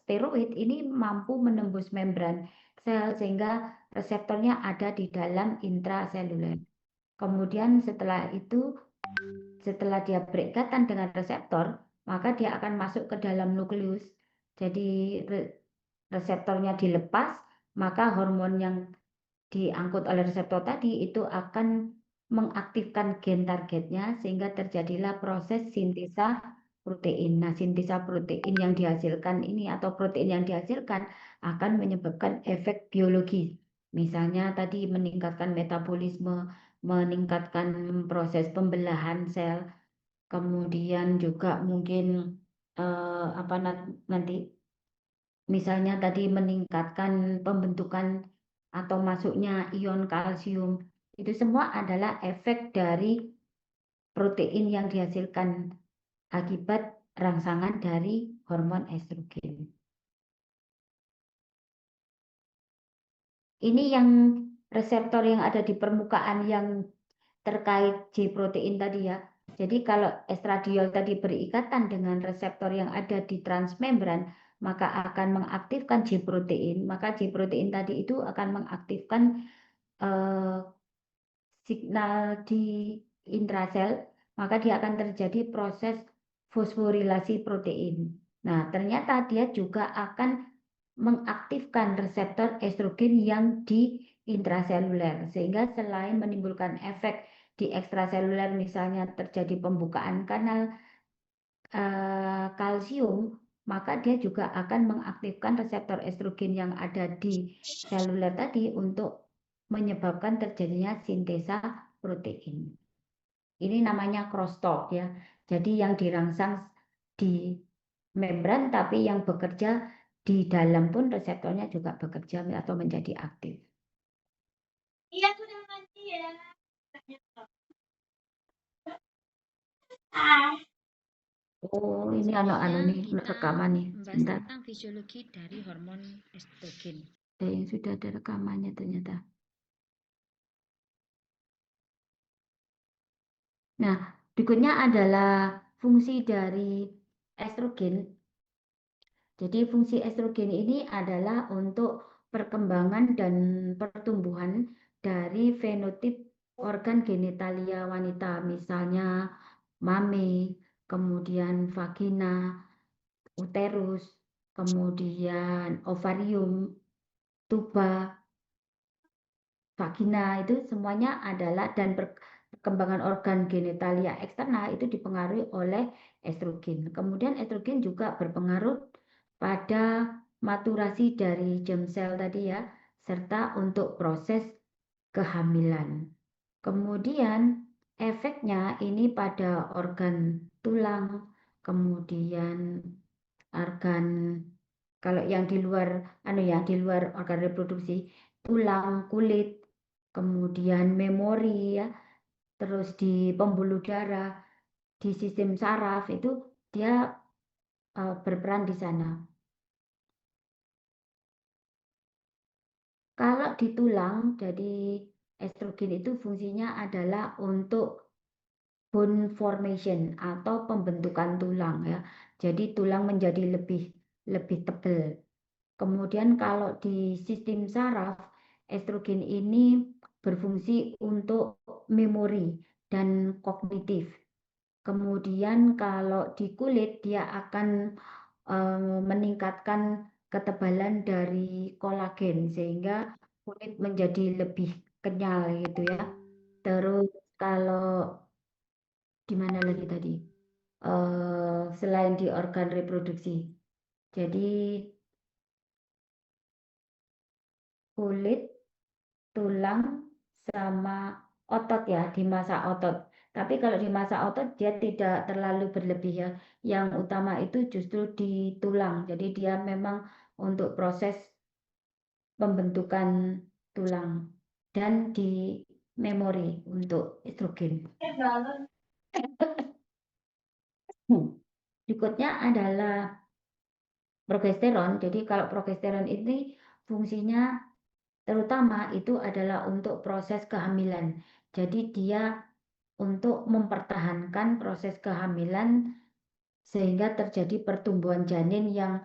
steroid ini mampu menembus membran sel sehingga reseptornya ada di dalam intraseluler. Kemudian setelah itu, setelah dia berikatan dengan reseptor, maka dia akan masuk ke dalam nukleus. Jadi reseptornya dilepas, maka hormon yang diangkut oleh reseptor tadi itu akan mengaktifkan gen targetnya sehingga terjadilah proses sintesa protein. Nah, sintesa protein yang dihasilkan ini atau protein yang dihasilkan akan menyebabkan efek biologis. Misalnya tadi meningkatkan metabolisme, meningkatkan proses pembelahan sel, kemudian juga mungkin apa nanti misalnya tadi meningkatkan pembentukan atau masuknya ion kalsium. Itu semua adalah efek dari protein yang dihasilkan akibat rangsangan dari hormon estrogen. Ini yang reseptor yang ada di permukaan yang terkait J protein tadi ya. Jadi kalau estradiol tadi berikatan dengan reseptor yang ada di transmembran, maka akan mengaktifkan J protein. Maka J protein tadi itu akan mengaktifkan signal di intrasel, maka dia akan terjadi proses fosforilasi protein. Nah, ternyata dia juga akan mengaktifkan reseptor estrogen yang di intraseluler, sehingga selain menimbulkan efek di ekstraseluler, misalnya terjadi pembukaan kanal kalsium, maka dia juga akan mengaktifkan reseptor estrogen yang ada di seluler tadi untuk menyebabkan terjadinya sintesa protein. Ini namanya crosstalk ya. Jadi yang dirangsang di membran tapi yang bekerja di dalam pun reseptornya juga bekerja atau menjadi aktif. Iya, aku udah mandi ya. Oh, ini anu nih, rekaman nih. Sebentar. Tentang fisiologi dari hormon estrogen. Ada yang sudah ada rekamannya ternyata. Nah, berikutnya adalah fungsi dari estrogen. Jadi fungsi estrogen ini adalah untuk perkembangan dan pertumbuhan dari fenotip organ genitalia wanita, misalnya mame, kemudian vagina, uterus, kemudian ovarium, tuba, vagina, itu semuanya adalah dan perkembangan organ genitalia eksternal itu dipengaruhi oleh estrogen. Kemudian estrogen juga berpengaruh pada maturasi dari germ cell tadi ya, serta untuk proses kehamilan. Kemudian efeknya ini pada organ tulang, kemudian organ kalau yang di luar di luar organ reproduksi, tulang, kulit, kemudian memori ya, terus di pembuluh darah, di sistem saraf itu dia berperan di sana. Kalau di tulang, jadi estrogen itu fungsinya adalah untuk bone formation atau pembentukan tulang ya. Jadi tulang menjadi lebih tebal. Kemudian kalau di sistem saraf, estrogen ini berfungsi untuk memori dan kognitif. Kemudian kalau di kulit dia akan meningkatkan ketebalan dari kolagen sehingga kulit menjadi lebih kenyal gitu ya. Terus kalau di mana lagi tadi? Selain di organ reproduksi. Jadi kulit, tulang, sama otot ya, di masa otot. Tapi kalau di masa otot dia tidak terlalu berlebih ya. Yang utama itu justru di tulang. Jadi dia memang untuk proses pembentukan tulang dan di memori untuk estrogen. Berikutnya adalah progesteron. Jadi kalau progesteron ini fungsinya terutama itu adalah untuk proses kehamilan. Jadi dia untuk mempertahankan proses kehamilan sehingga terjadi pertumbuhan janin yang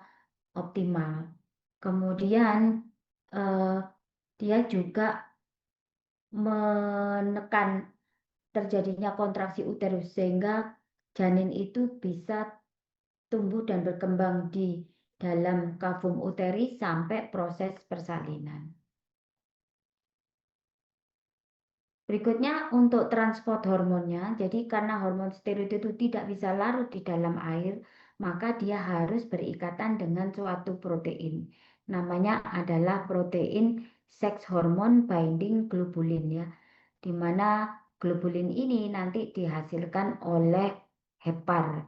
optimal. Kemudian dia juga menekan terjadinya kontraksi uterus sehingga janin itu bisa tumbuh dan berkembang di dalam kavum uteris sampai proses persalinan. Berikutnya untuk transport hormonnya, jadi karena hormon steroid itu tidak bisa larut di dalam air, maka dia harus berikatan dengan suatu protein. Namanya adalah protein sex hormone binding globulin ya, di mana globulin ini nanti dihasilkan oleh hepar.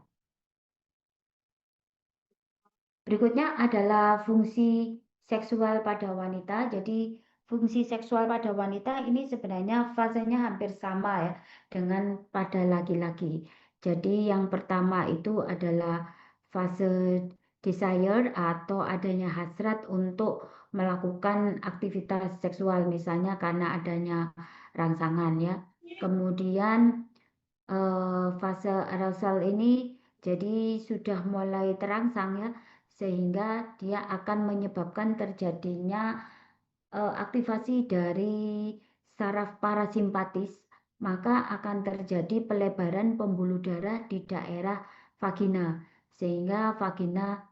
Berikutnya adalah fungsi seksual pada wanita. Jadi fungsi seksual pada wanita ini sebenarnya fasenya hampir sama ya dengan pada laki-laki. Jadi yang pertama itu adalah fase desire atau adanya hasrat untuk melakukan aktivitas seksual misalnya karena adanya rangsangan ya. Kemudian fase arousal ini jadi sudah mulai terangsang ya sehingga dia akan menyebabkan terjadinya aktivasi dari saraf parasimpatis, maka akan terjadi pelebaran pembuluh darah di daerah vagina sehingga vagina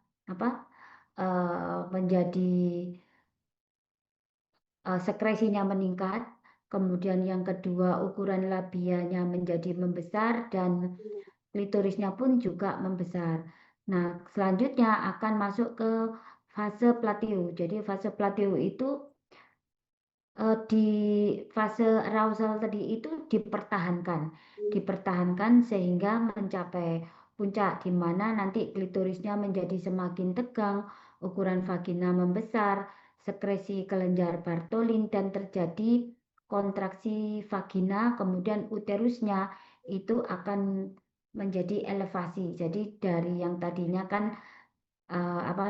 menjadi sekresinya meningkat. Kemudian yang kedua ukuran labianya menjadi membesar dan klitorisnya pun juga membesar. Nah, selanjutnya akan masuk ke fase plateau. Jadi fase plateau itu di fase arousal tadi itu dipertahankan sehingga mencapai puncak di mana nanti klitorisnya menjadi semakin tegang, ukuran vagina membesar, sekresi kelenjar Bartholin dan terjadi kontraksi vagina, kemudian uterusnya itu akan menjadi elevasi. Jadi dari yang tadinya kan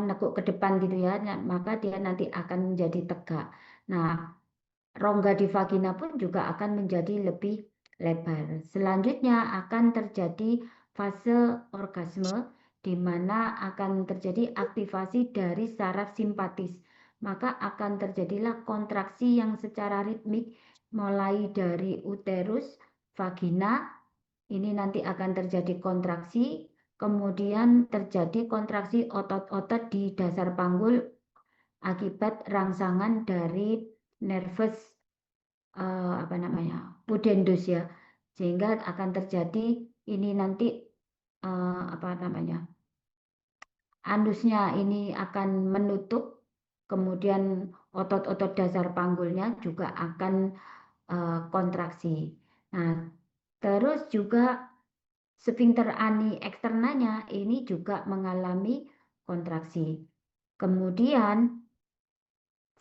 nekuk ke depan gitu ya, maka dia nanti akan menjadi tegak. Nah, rongga di vagina pun juga akan menjadi lebih lebar. Selanjutnya akan terjadi fase orgasme di mana akan terjadi aktivasi dari saraf simpatis. Maka akan terjadilah kontraksi yang secara ritmik mulai dari uterus, vagina, ini nanti akan terjadi kontraksi, kemudian terjadi kontraksi otot-otot di dasar panggul akibat rangsangan dari nervus pudendus ya, sehingga akan terjadi ini nanti anusnya ini akan menutup, kemudian otot-otot dasar panggulnya juga akan kontraksi. Nah, terus juga sfinkter ani eksternanya ini juga mengalami kontraksi. Kemudian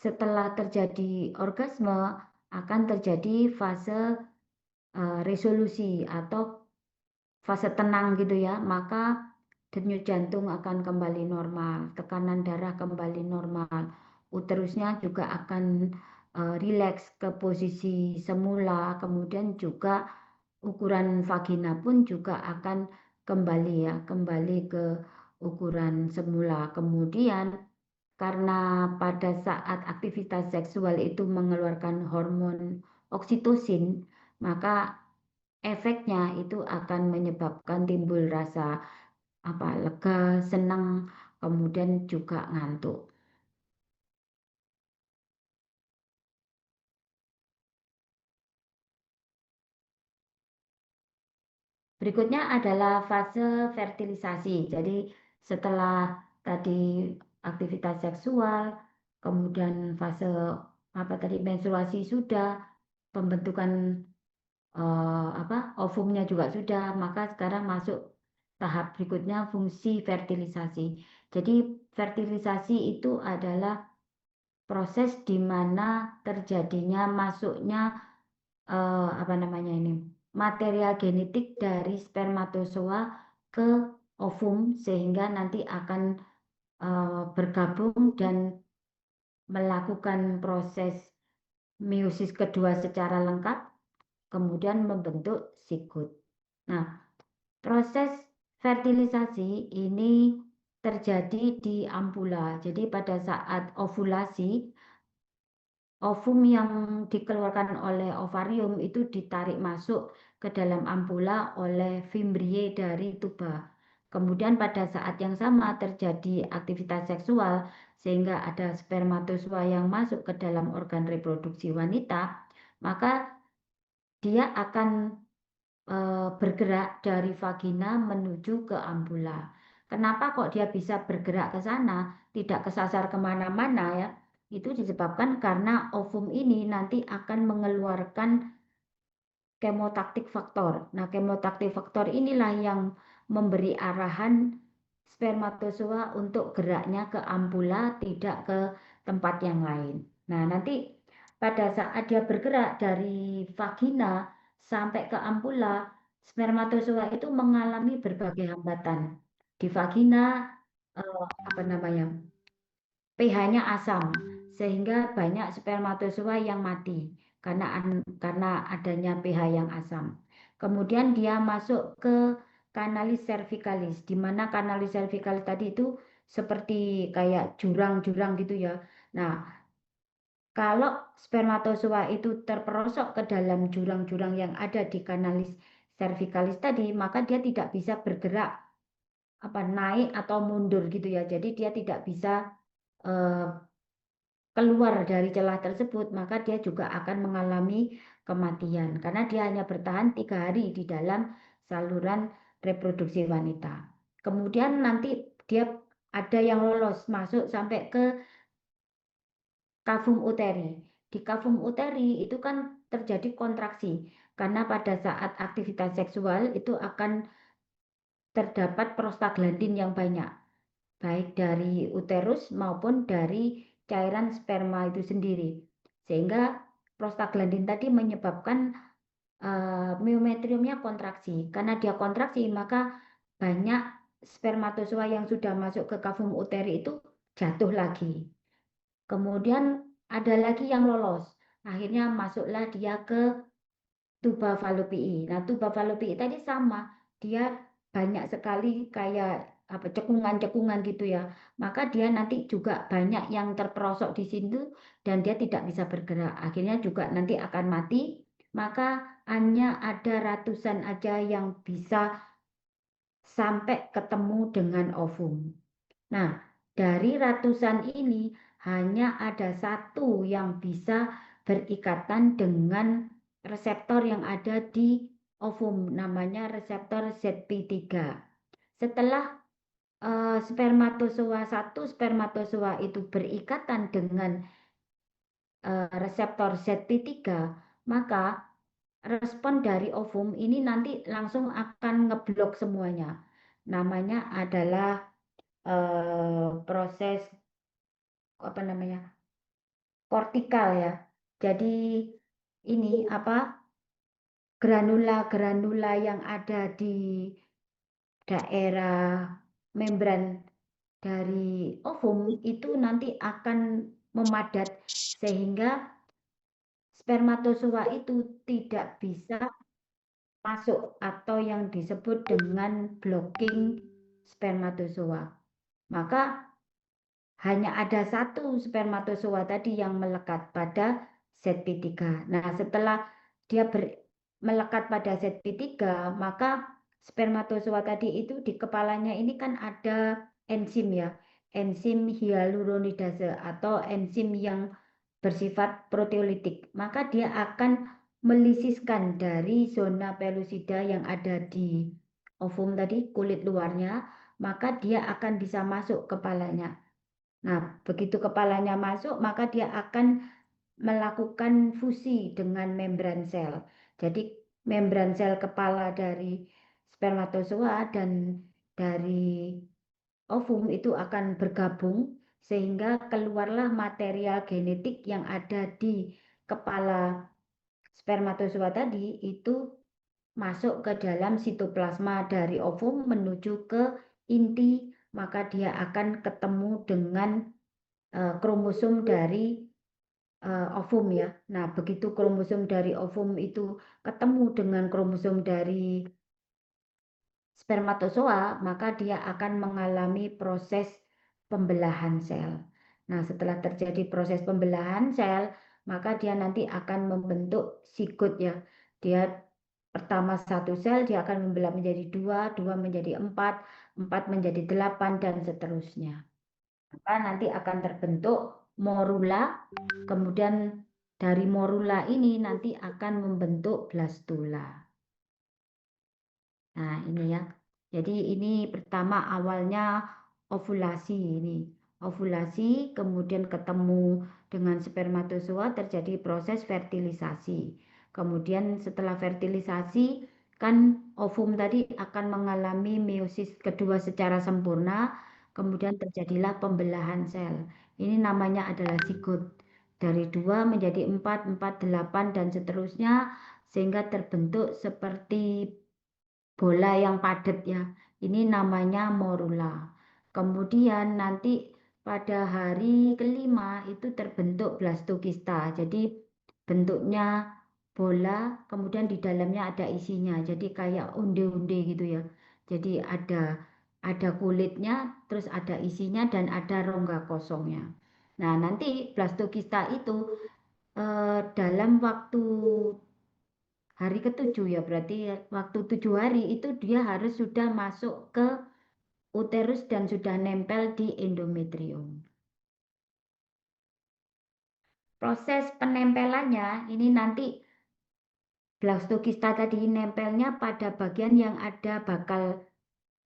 setelah terjadi orgasme akan terjadi fase resolusi atau fase tenang gitu ya, maka denyut jantung akan kembali normal, tekanan darah kembali normal, uterusnya juga akan rileks ke posisi semula, kemudian juga ukuran vagina pun juga akan kembali ke ukuran semula. Kemudian karena pada saat aktivitas seksual itu mengeluarkan hormon oksitosin, maka efeknya itu akan menyebabkan timbul rasa lega, senang, kemudian juga ngantuk. Berikutnya adalah fase fertilisasi. Jadi setelah tadi aktivitas seksual, kemudian fase menstruasi sudah, pembentukan ovumnya juga sudah, maka sekarang masuk tahap berikutnya fungsi fertilisasi. Jadi fertilisasi itu adalah proses di mana terjadinya masuknya material genetik dari spermatozoa ke ovum sehingga nanti akan bergabung dan melakukan proses meiosis kedua secara lengkap, kemudian membentuk sigut. Nah, proses fertilisasi ini terjadi di ampula. Jadi pada saat ovulasi, ovum yang dikeluarkan oleh ovarium itu ditarik masuk ke dalam ampula oleh fimbriae dari tuba. Kemudian pada saat yang sama terjadi aktivitas seksual sehingga ada spermatozoa yang masuk ke dalam organ reproduksi wanita, maka dia akan bergerak dari vagina menuju ke ampula. Kenapa kok dia bisa bergerak ke sana, tidak kesasar kemana-mana ya? Itu disebabkan karena ovum ini nanti akan mengeluarkan kemotaktik faktor. Nah, kemotaktik faktor inilah yang memberi arahan spermatozoa untuk geraknya ke ampula, tidak ke tempat yang lain. Nah, nanti pada saat dia bergerak dari vagina sampai ke ampula, spermatozoa itu mengalami berbagai hambatan. Di vagina, pH-nya asam, sehingga banyak spermatozoa yang mati karena adanya pH yang asam. Kemudian dia masuk ke kanalis cervicalis, di mana kanalis cervicalis tadi itu seperti kayak jurang-jurang gitu ya. Nah, kalau spermatozoa itu terperosok ke dalam jurang-jurang yang ada di kanalis cervicalis tadi, maka dia tidak bisa bergerak naik atau mundur gitu ya. Jadi dia tidak bisa keluar dari celah tersebut, maka dia juga akan mengalami kematian karena dia hanya bertahan 3 hari di dalam saluran reproduksi wanita. Kemudian nanti dia ada yang lolos masuk sampai ke kavum uteri. Di kavum uteri itu kan terjadi kontraksi karena pada saat aktivitas seksual itu akan terdapat prostaglandin yang banyak, baik dari uterus maupun dari cairan sperma itu sendiri. Sehingga prostaglandin tadi menyebabkan miometriumnya kontraksi. Karena dia kontraksi, maka banyak spermatozoa yang sudah masuk ke kavum uteri itu jatuh lagi. Kemudian ada lagi yang lolos. Akhirnya masuklah dia ke tuba falopii. Nah, tuba falopii tadi sama. Dia banyak sekali kayak apa cekungan-cekungan gitu ya. Maka dia nanti juga banyak yang terperosok di situ dan dia tidak bisa bergerak. Akhirnya juga nanti akan mati. Maka hanya ada ratusan aja yang bisa sampai ketemu dengan ovum. Nah, dari ratusan ini hanya ada satu yang bisa berikatan dengan reseptor yang ada di ovum, namanya reseptor ZP3. Setelah satu spermatozoa itu berikatan dengan reseptor ZP3, maka respon dari ovum ini nanti langsung akan ngeblok semuanya. Namanya adalah proses apa namanya kortikal ya. Jadi ini apa granula-granula yang ada di daerah membran dari ovum itu nanti akan memadat sehingga spermatozoa itu tidak bisa masuk atau yang disebut dengan blocking spermatozoa. Maka hanya ada satu spermatozoa tadi yang melekat pada ZP3. Nah, setelah dia melekat pada ZP3, maka spermatozoa tadi itu di kepalanya ini kan ada enzim ya, enzim hyaluronidase atau enzim yang bersifat proteolitik. Maka dia akan melisiskan dari zona pelusida yang ada di ovum tadi, kulit luarnya, maka dia akan bisa masuk kepalanya. Nah, begitu kepalanya masuk, maka dia akan melakukan fusi dengan membran sel. Jadi, membran sel kepala dari spermatozoa dan dari ovum itu akan bergabung sehingga keluarlah material genetik yang ada di kepala spermatozoa tadi itu masuk ke dalam sitoplasma dari ovum menuju ke inti, maka dia akan ketemu dengan kromosom dari ovum ya. Nah, begitu kromosom dari ovum itu ketemu dengan kromosom dari spermatozoa, maka dia akan mengalami proses pembelahan sel. Nah, setelah terjadi proses pembelahan sel, maka dia nanti akan membentuk sigot ya. Dia pertama satu sel, dia akan membelah menjadi dua, dua menjadi empat, empat menjadi delapan, dan seterusnya. Maka nanti akan terbentuk morula, kemudian dari morula ini nanti akan membentuk blastula. Nah, ini ya. Jadi ini pertama awalnya ovulasi ini. Ovulasi, kemudian ketemu dengan spermatozoa terjadi proses fertilisasi. Kemudian setelah fertilisasi kan ovum tadi akan mengalami meiosis kedua secara sempurna, kemudian terjadilah pembelahan sel. Ini namanya adalah zigot. Dari 2 menjadi 4, 4, 8 dan seterusnya sehingga terbentuk seperti bola yang padat ya. Ini namanya morula. Kemudian nanti pada hari kelima itu terbentuk blastokista. Jadi bentuknya bola, kemudian di dalamnya ada isinya. Jadi kayak onde-onde gitu ya. Jadi ada kulitnya, terus ada isinya dan ada rongga kosongnya. Nah, nanti blastokista itu dalam waktu hari ketujuh ya, berarti waktu 7 hari itu dia harus sudah masuk ke uterus dan sudah nempel di endometrium. Proses penempelannya ini nanti blastokista tadi nempelnya pada bagian yang ada bakal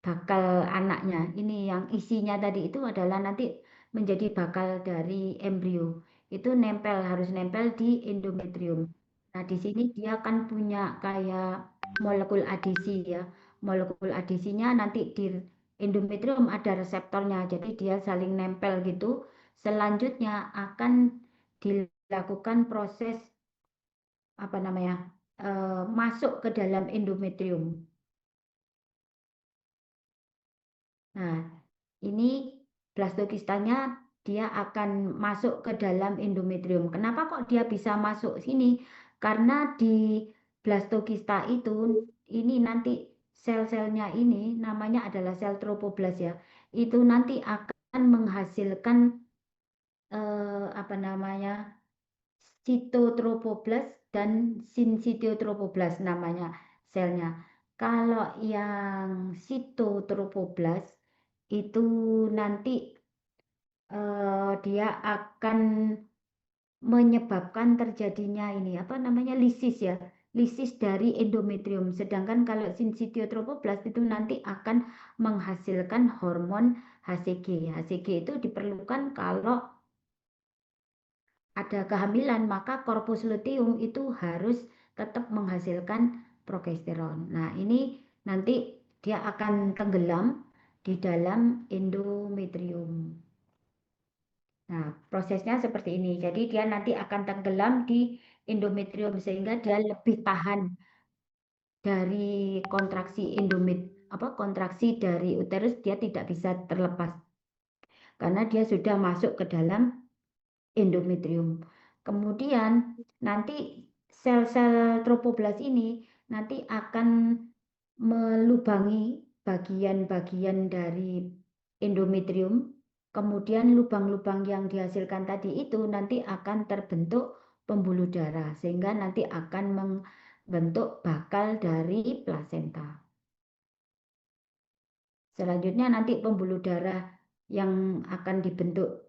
bakal anaknya. Ini yang isinya tadi itu adalah nanti menjadi bakal dari embrio. Itu harus nempel di endometrium. Nah, di sini dia kan punya kayak molekul adisi ya. Molekul adisinya nanti di endometrium ada reseptornya. Jadi dia saling nempel gitu. Selanjutnya akan dilakukan proses apa namanya? Masuk ke dalam endometrium. Nah, ini blastokistanya dia akan masuk ke dalam endometrium. Kenapa kok dia bisa masuk sini? Karena di blastokista itu ini nanti sel-selnya ini namanya adalah sel trofoblast ya. Itu nanti akan menghasilkan apa namanya? Sitotrofoblast dan sinsitiotrofoblast namanya selnya. Kalau yang sitotrofoblast itu nanti dia akan menyebabkan terjadinya ini apa namanya lisis ya, lisis dari endometrium. Sedangkan kalau sinsitiotrofoblast itu nanti akan menghasilkan hormon HCG. HCG itu diperlukan kalau ada kehamilan, maka korpus luteum itu harus tetap menghasilkan progesteron. Nah, ini nanti dia akan tenggelam di dalam endometrium. Nah, prosesnya seperti ini. Jadi dia nanti akan tenggelam di endometrium sehingga dia lebih tahan dari kontraksi kontraksi dari uterus, dia tidak bisa terlepas karena dia sudah masuk ke dalam endometrium. Kemudian nanti sel-sel trofoblast ini nanti akan melubangi bagian-bagian dari endometrium. Kemudian lubang-lubang yang dihasilkan tadi itu nanti akan terbentuk pembuluh darah sehingga nanti akan membentuk bakal dari plasenta. Selanjutnya nanti pembuluh darah yang akan dibentuk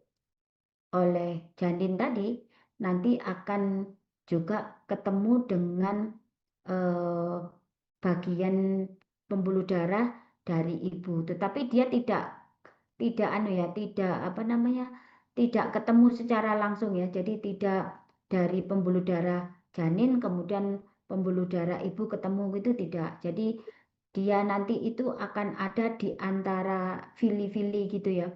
oleh janin tadi nanti akan juga ketemu dengan bagian pembuluh darah dari ibu, tetapi dia tidak tidak ketemu secara langsung ya. Jadi tidak dari pembuluh darah janin kemudian pembuluh darah ibu ketemu gitu, tidak. Jadi dia nanti itu akan ada di antara vili-vili gitu ya.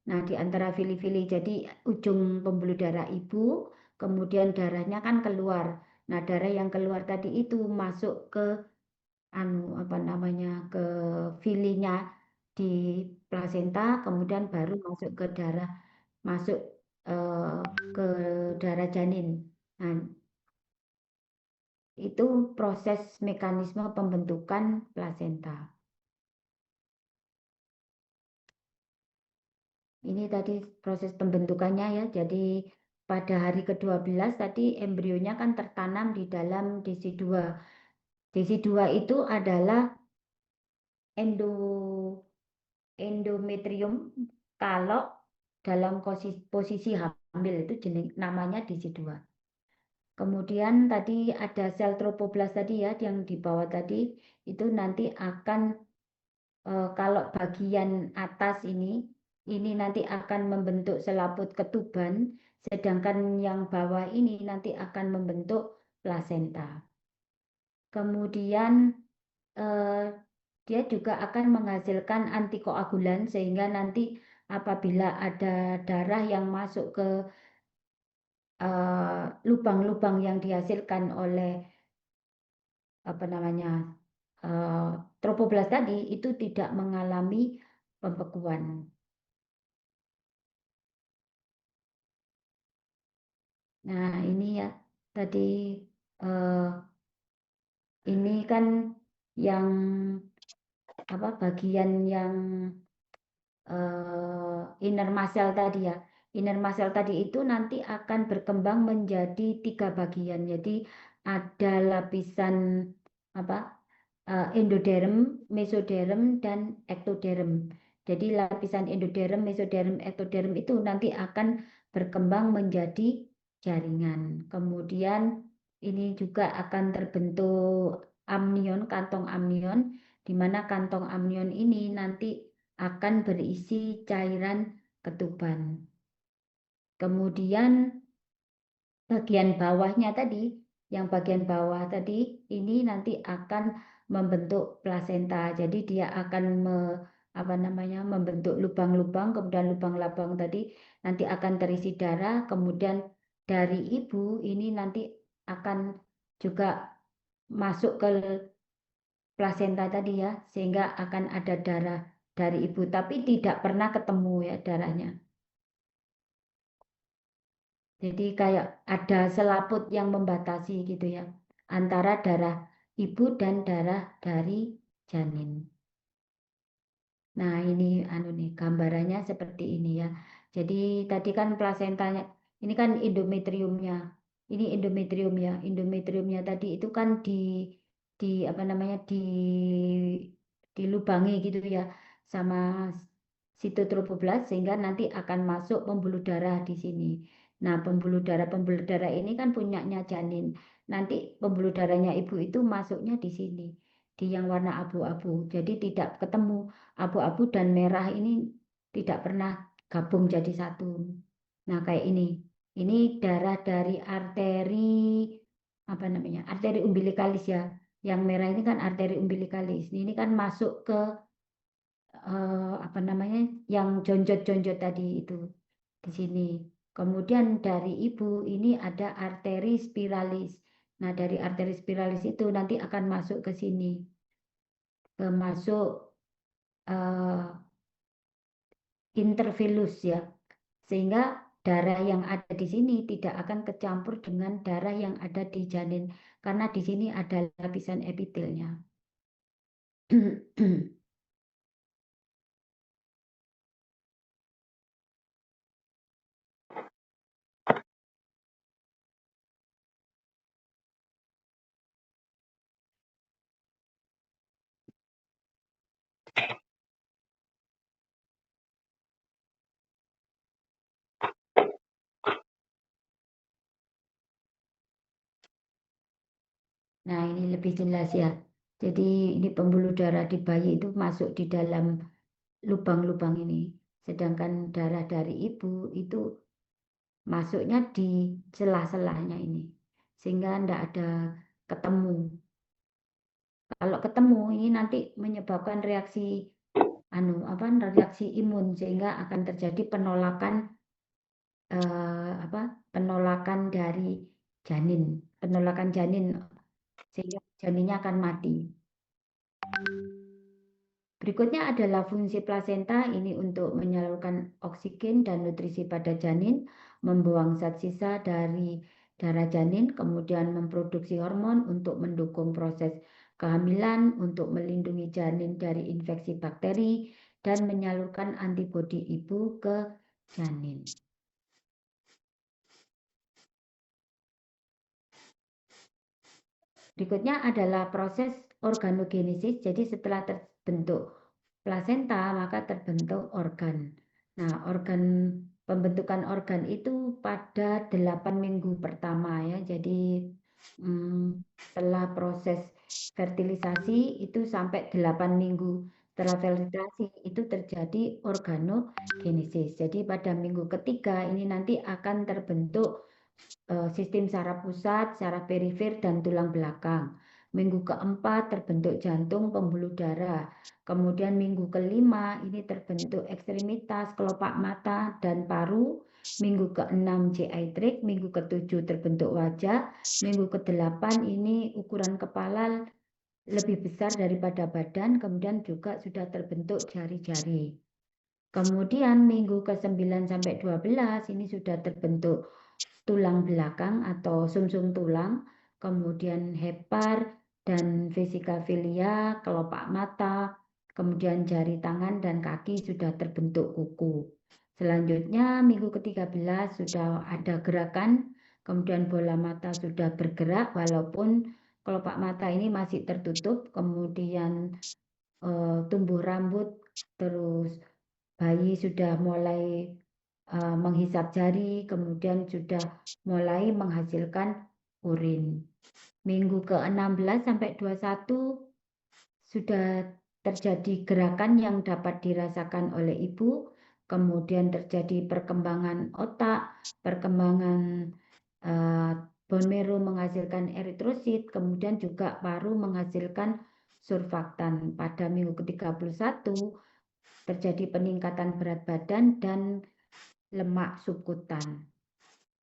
Nah, di antara vili-vili, jadi ujung pembuluh darah ibu, kemudian darahnya kan keluar. Nah, darah yang keluar tadi itu masuk ke ke vilinya di plasenta, kemudian baru masuk ke darah janin. Nah, itu proses mekanisme pembentukan plasenta. Ini tadi proses pembentukannya ya. Jadi pada hari ke-12 tadi embrionya kan tertanam di dalam DC2. DC2 itu adalah endometrium kalau dalam posisi hamil itu namanya DC2. Kemudian tadi ada sel trofoblast tadi ya yang di bawah tadi itu nanti akan kalau bagian atas ini nanti akan membentuk selaput ketuban, sedangkan yang bawah ini nanti akan membentuk plasenta. Kemudian dia juga akan menghasilkan antikoagulan sehingga nanti apabila ada darah yang masuk ke lubang-lubang yang dihasilkan oleh trofoblast tadi itu tidak mengalami pembekuan. Nah, ini ya tadi ini kan yang bagian yang inner muscle tadi ya. Inner muscle tadi itu nanti akan berkembang menjadi 3 bagian. Jadi ada lapisan endoderm, mesoderm, dan ektoderm. Jadi lapisan endoderm, mesoderm, ektoderm itu nanti akan berkembang menjadi jaringan. Kemudian ini juga akan terbentuk amnion, kantong amnion. di mana kantong amnion ini nanti akan berisi cairan ketuban. Kemudian bagian bawahnya tadi, yang bagian bawah tadi ini nanti akan membentuk plasenta. Jadi dia akan membentuk lubang-lubang, kemudian lubang-lubang tadi nanti akan terisi darah, kemudian dari ibu ini nanti akan juga masuk ke plasenta tadi ya, sehingga akan ada darah dari ibu, tapi tidak pernah ketemu ya darahnya. Jadi kayak ada selaput yang membatasi gitu ya, antara darah ibu dan darah dari janin. Nah ini gambarannya seperti ini ya. Jadi tadi kan plasentanya, ini kan endometriumnya. Ini endometrium ya. Endometriumnya tadi itu kan dilubangi gitu ya sama sitotrofoblast, sehingga nanti akan masuk pembuluh darah di sini. Nah, pembuluh darah ini kan punyanya janin. Nanti pembuluh darahnya ibu itu masuknya di sini, di yang warna abu-abu. Jadi tidak ketemu, abu-abu dan merah ini tidak pernah gabung jadi satu. Nah, kayak ini. Ini darah dari arteri arteri umbilikalis ya. Yang merah ini kan arteri umbilikalis. Ini kan masuk ke yang jonjot-jonjot tadi itu di sini. Kemudian dari ibu ini ada arteri spiralis. Nah, dari arteri spiralis itu nanti akan masuk ke sini, masuk intervillus ya, sehingga darah yang ada di sini tidak akan kecampur dengan darah yang ada di janin, karena di sini ada lapisan epitelnya. Nah, ini lebih jelas ya. Jadi ini pembuluh darah di bayi itu masuk di dalam lubang-lubang ini. Sedangkan darah dari ibu itu masuknya di celah-celahnya ini. Sehingga tidak ada ketemu. Kalau ketemu ini nanti menyebabkan reaksi reaksi imun, sehingga akan terjadi penolakan penolakan dari janin, sehingga janinnya akan mati. Berikutnya adalah fungsi plasenta, ini untuk menyalurkan oksigen dan nutrisi pada janin, membuang zat sisa dari darah janin, kemudian memproduksi hormon untuk mendukung proses kehamilan, untuk melindungi janin dari infeksi bakteri, dan menyalurkan antibodi ibu ke janin. Berikutnya adalah proses organogenesis. Jadi setelah terbentuk plasenta maka terbentuk organ. Nah, pembentukan organ itu pada 8 minggu pertama ya. Jadi setelah proses fertilisasi itu sampai 8 minggu. Setelah fertilisasi itu terjadi organogenesis. Jadi pada minggu ketiga ini nanti akan terbentuk sistem saraf pusat, saraf perifer, dan tulang belakang. Minggu keempat terbentuk jantung, pembuluh darah. Kemudian minggu kelima ini terbentuk ekstremitas, kelopak mata, dan paru. Minggu ke-6 GI tract, minggu ke-7 terbentuk wajah. Minggu ke-8 ini ukuran kepala lebih besar daripada badan, kemudian juga sudah terbentuk jari-jari. Kemudian minggu ke-9 sampai 12 ini sudah terbentuk tulang belakang atau sumsum tulang, kemudian hepar dan vesikafilia, kelopak mata, kemudian jari tangan dan kaki sudah terbentuk kuku. Selanjutnya minggu ke-13 sudah ada gerakan, kemudian bola mata sudah bergerak walaupun kelopak mata ini masih tertutup, kemudian tumbuh rambut, terus bayi sudah mulai menghisap jari, kemudian sudah mulai menghasilkan urin. Minggu ke-16 sampai 21 sudah terjadi gerakan yang dapat dirasakan oleh ibu, kemudian terjadi perkembangan otak, perkembangan bone marrow menghasilkan eritrosit, kemudian juga paru menghasilkan surfaktan. Pada minggu ke-31 terjadi peningkatan berat badan dan lemak subkutan.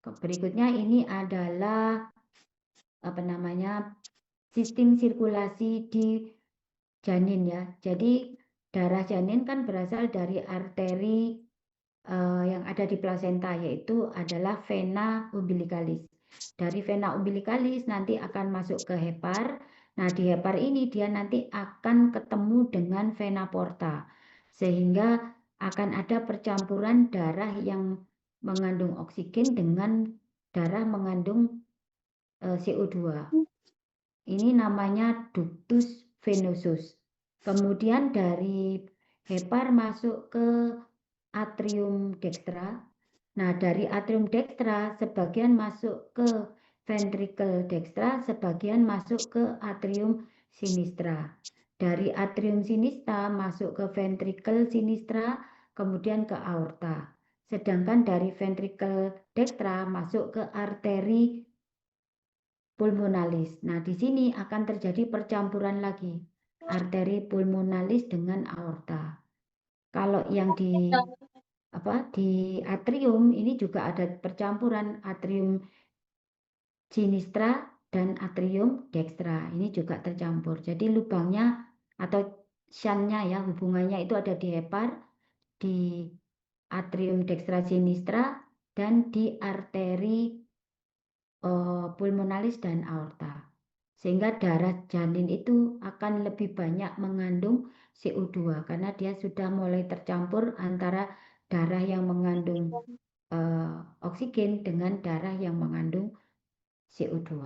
Berikutnya ini adalah sistem sirkulasi di janin ya. Jadi darah janin kan berasal dari arteri yang ada di plasenta, yaitu adalah vena umbilicalis. Dari vena umbilicalis nanti akan masuk ke hepar. Nah, di hepar ini dia nanti akan ketemu dengan vena porta, sehingga akan ada percampuran darah yang mengandung oksigen dengan darah mengandung CO2. Ini namanya ductus venosus. Kemudian dari hepar masuk ke atrium dextra. Nah, dari atrium dextra sebagian masuk ke ventricle dextra, sebagian masuk ke atrium sinistra. Dari atrium sinistra masuk ke ventricle sinistra, kemudian ke aorta. Sedangkan dari ventricle dextra masuk ke arteri pulmonalis. Nah, di sini akan terjadi percampuran lagi arteri pulmonalis dengan aorta. Kalau yang di atrium ini juga ada percampuran atrium sinistra dan atrium dextra. Ini juga tercampur. Jadi lubangnya atau shuntnya ya, hubungannya itu ada di hepar, di atrium dextra sinistra, dan di arteri pulmonalis dan aorta. Sehingga darah janin itu akan lebih banyak mengandung CO2 karena dia sudah mulai tercampur antara darah yang mengandung oksigen dengan darah yang mengandung CO2.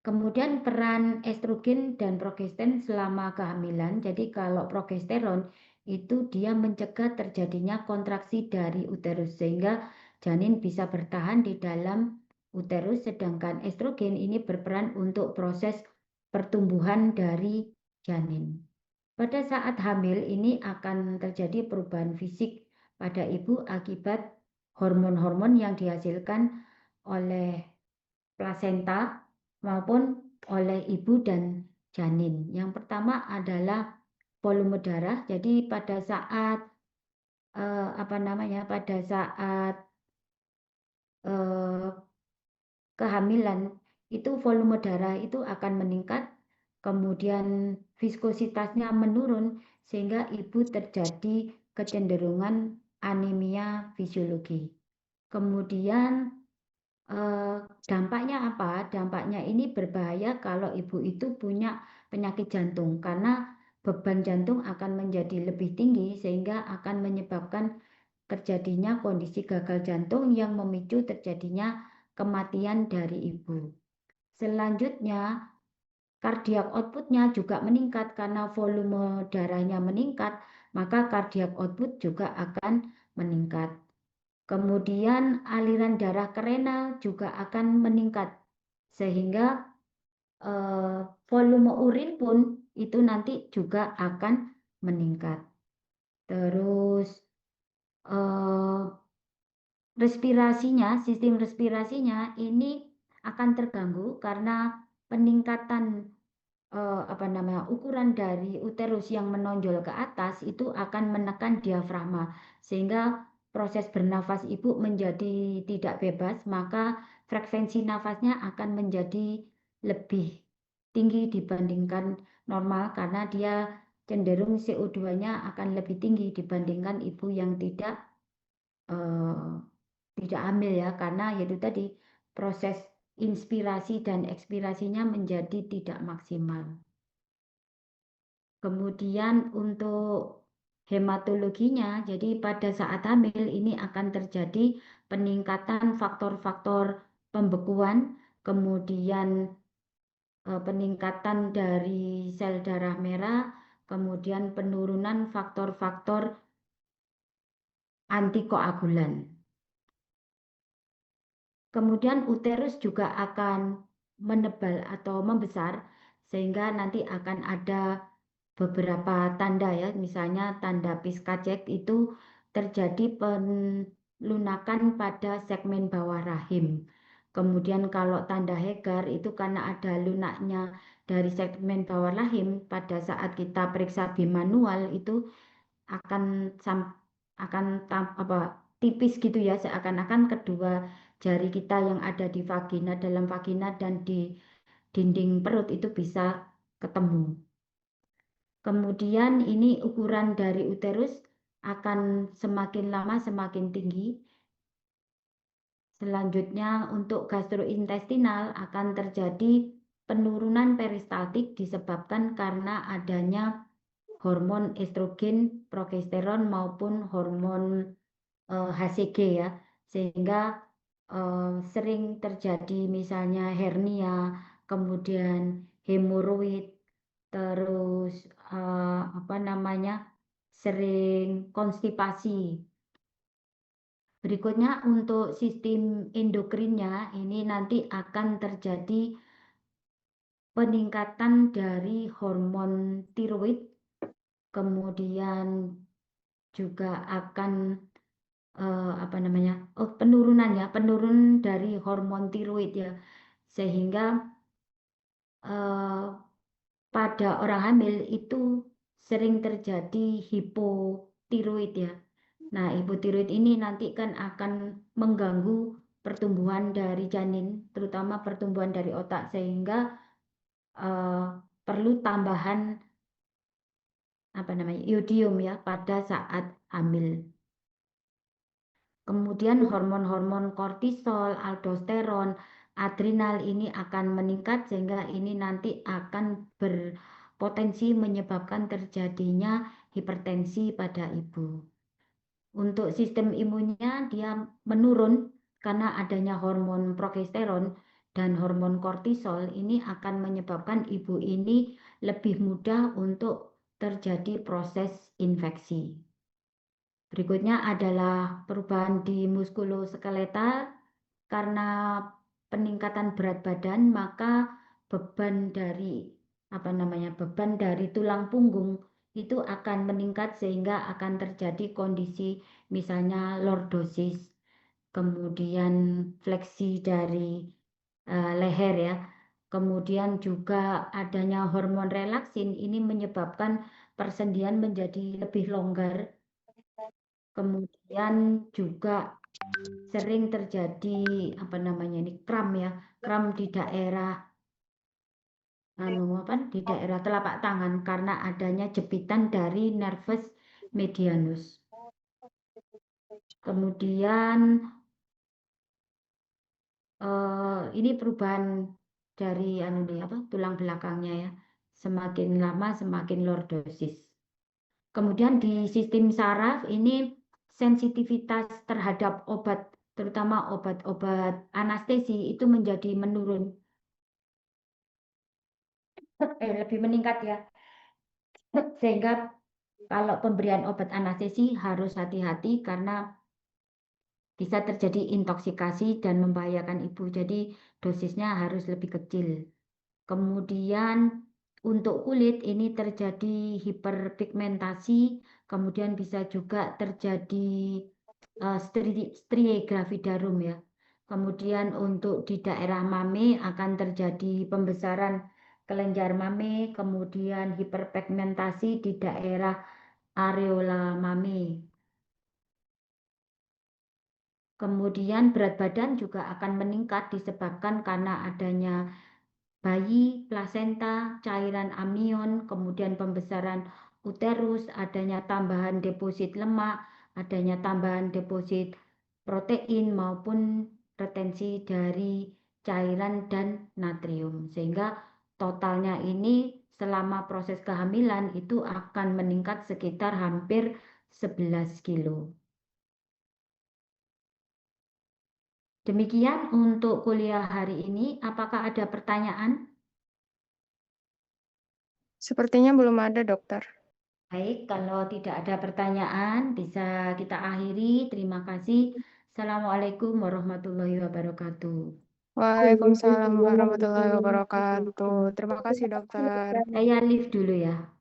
Kemudian peran estrogen dan progesteron selama kehamilan. Jadi kalau progesteron itu dia mencegah terjadinya kontraksi dari uterus sehingga janin bisa bertahan di dalam uterus, sedangkan estrogen ini berperan untuk proses pertumbuhan dari janin. Pada saat hamil ini akan terjadi perubahan fisik pada ibu akibat hormon-hormon yang dihasilkan oleh plasenta maupun oleh ibu dan janin. Yang pertama adalah volume darah. Jadi pada saat kehamilan itu volume darah itu akan meningkat, kemudian viskositasnya menurun sehingga ibu terjadi kecenderungan anemia fisiologi. Kemudian dampaknya apa? Dampaknya ini berbahaya kalau ibu itu punya penyakit jantung karena beban jantung akan menjadi lebih tinggi sehingga akan menyebabkan terjadinya kondisi gagal jantung yang memicu terjadinya kematian dari ibu. Selanjutnya, cardiac output-nya juga meningkat karena volume darahnya meningkat, maka cardiac output juga akan meningkat. Kemudian aliran darah ke renal juga akan meningkat sehingga volume urin pun itu nanti juga akan meningkat. Terus sistem respirasinya ini akan terganggu karena peningkatan ukuran dari uterus yang menonjol ke atas itu akan menekan diafragma sehingga proses bernafas ibu menjadi tidak bebas, maka frekuensi nafasnya akan menjadi lebih tinggi dibandingkan normal karena dia cenderung CO2-nya akan lebih tinggi dibandingkan ibu yang tidak hamil ya, karena yaitu tadi proses inspirasi dan ekspirasinya menjadi tidak maksimal. Kemudian untuk hematologinya, jadi pada saat hamil ini akan terjadi peningkatan faktor-faktor pembekuan, kemudian peningkatan dari sel darah merah, kemudian penurunan faktor-faktor antikoagulan. Kemudian uterus juga akan menebal atau membesar, sehingga nanti akan ada beberapa tanda ya, misalnya tanda Piskacek itu terjadi pelunakan pada segmen bawah rahim. Kemudian kalau tanda Hegar itu karena ada lunaknya dari segmen bawah rahim, pada saat kita periksa bimanual itu akan tipis gitu ya, seakan-akan kedua jari kita yang ada di vagina, dalam vagina dan di dinding perut itu bisa ketemu. Kemudian ini ukuran dari uterus akan semakin lama semakin tinggi. Selanjutnya untuk gastrointestinal akan terjadi penurunan peristaltik disebabkan karena adanya hormon estrogen, progesteron maupun hormon HCG ya, sehingga sering terjadi misalnya hernia, kemudian hemoroid, terus sering konstipasi. Berikutnya untuk sistem endokrinnya ini nanti akan terjadi peningkatan dari hormon tiroid, kemudian juga akan penurunan dari hormon tiroid ya, sehingga pada orang hamil itu sering terjadi hipotiroid ya. Nah, hipotiroid ini nanti kan akan mengganggu pertumbuhan dari janin, terutama pertumbuhan dari otak, sehingga perlu tambahan iodium ya pada saat hamil. Kemudian hormon-hormon kortisol, aldosteron, adrenal ini akan meningkat sehingga ini nanti akan berpotensi menyebabkan terjadinya hipertensi pada ibu. Untuk sistem imunnya dia menurun karena adanya hormon progesteron dan hormon kortisol ini akan menyebabkan ibu ini lebih mudah untuk terjadi proses infeksi. Berikutnya adalah perubahan di muskuloskeletal. Karena peningkatan berat badan, maka beban dari tulang punggung itu akan meningkat sehingga akan terjadi kondisi misalnya lordosis, kemudian fleksi dari leher ya. Kemudian juga adanya hormon relaksin ini menyebabkan persendian menjadi lebih longgar. Kemudian juga sering terjadi kram ya, kram di daerah telapak tangan karena adanya jepitan dari nervus medianus. Kemudian ini perubahan dari tulang belakangnya ya, semakin lama semakin lordosis. Kemudian di sistem saraf ini sensitivitas terhadap obat, terutama obat-obat anestesi itu menjadi menurun, lebih meningkat ya. Sehingga kalau pemberian obat anestesi harus hati-hati karena bisa terjadi intoksikasi dan membahayakan ibu. Jadi dosisnya harus lebih kecil. Kemudian untuk kulit ini terjadi hiperpigmentasi, kemudian bisa juga terjadi strie gravidarum ya. Kemudian untuk di daerah mame akan terjadi pembesaran kelenjar mame, kemudian hiperpigmentasi di daerah areola mame. Kemudian berat badan juga akan meningkat disebabkan karena adanya bayi, plasenta, cairan amnion, kemudian pembesaran uterus, adanya tambahan deposit lemak, adanya tambahan deposit protein maupun retensi dari cairan dan natrium. Sehingga totalnya ini selama proses kehamilan itu akan meningkat sekitar hampir 11 kilo. Demikian untuk kuliah hari ini. Apakah ada pertanyaan? Sepertinya belum ada, dokter. Baik, kalau tidak ada pertanyaan, bisa kita akhiri. Terima kasih. Assalamualaikum warahmatullahi wabarakatuh. Waalaikumsalam warahmatullahi wabarakatuh. Terima kasih, dokter. Saya lift dulu ya.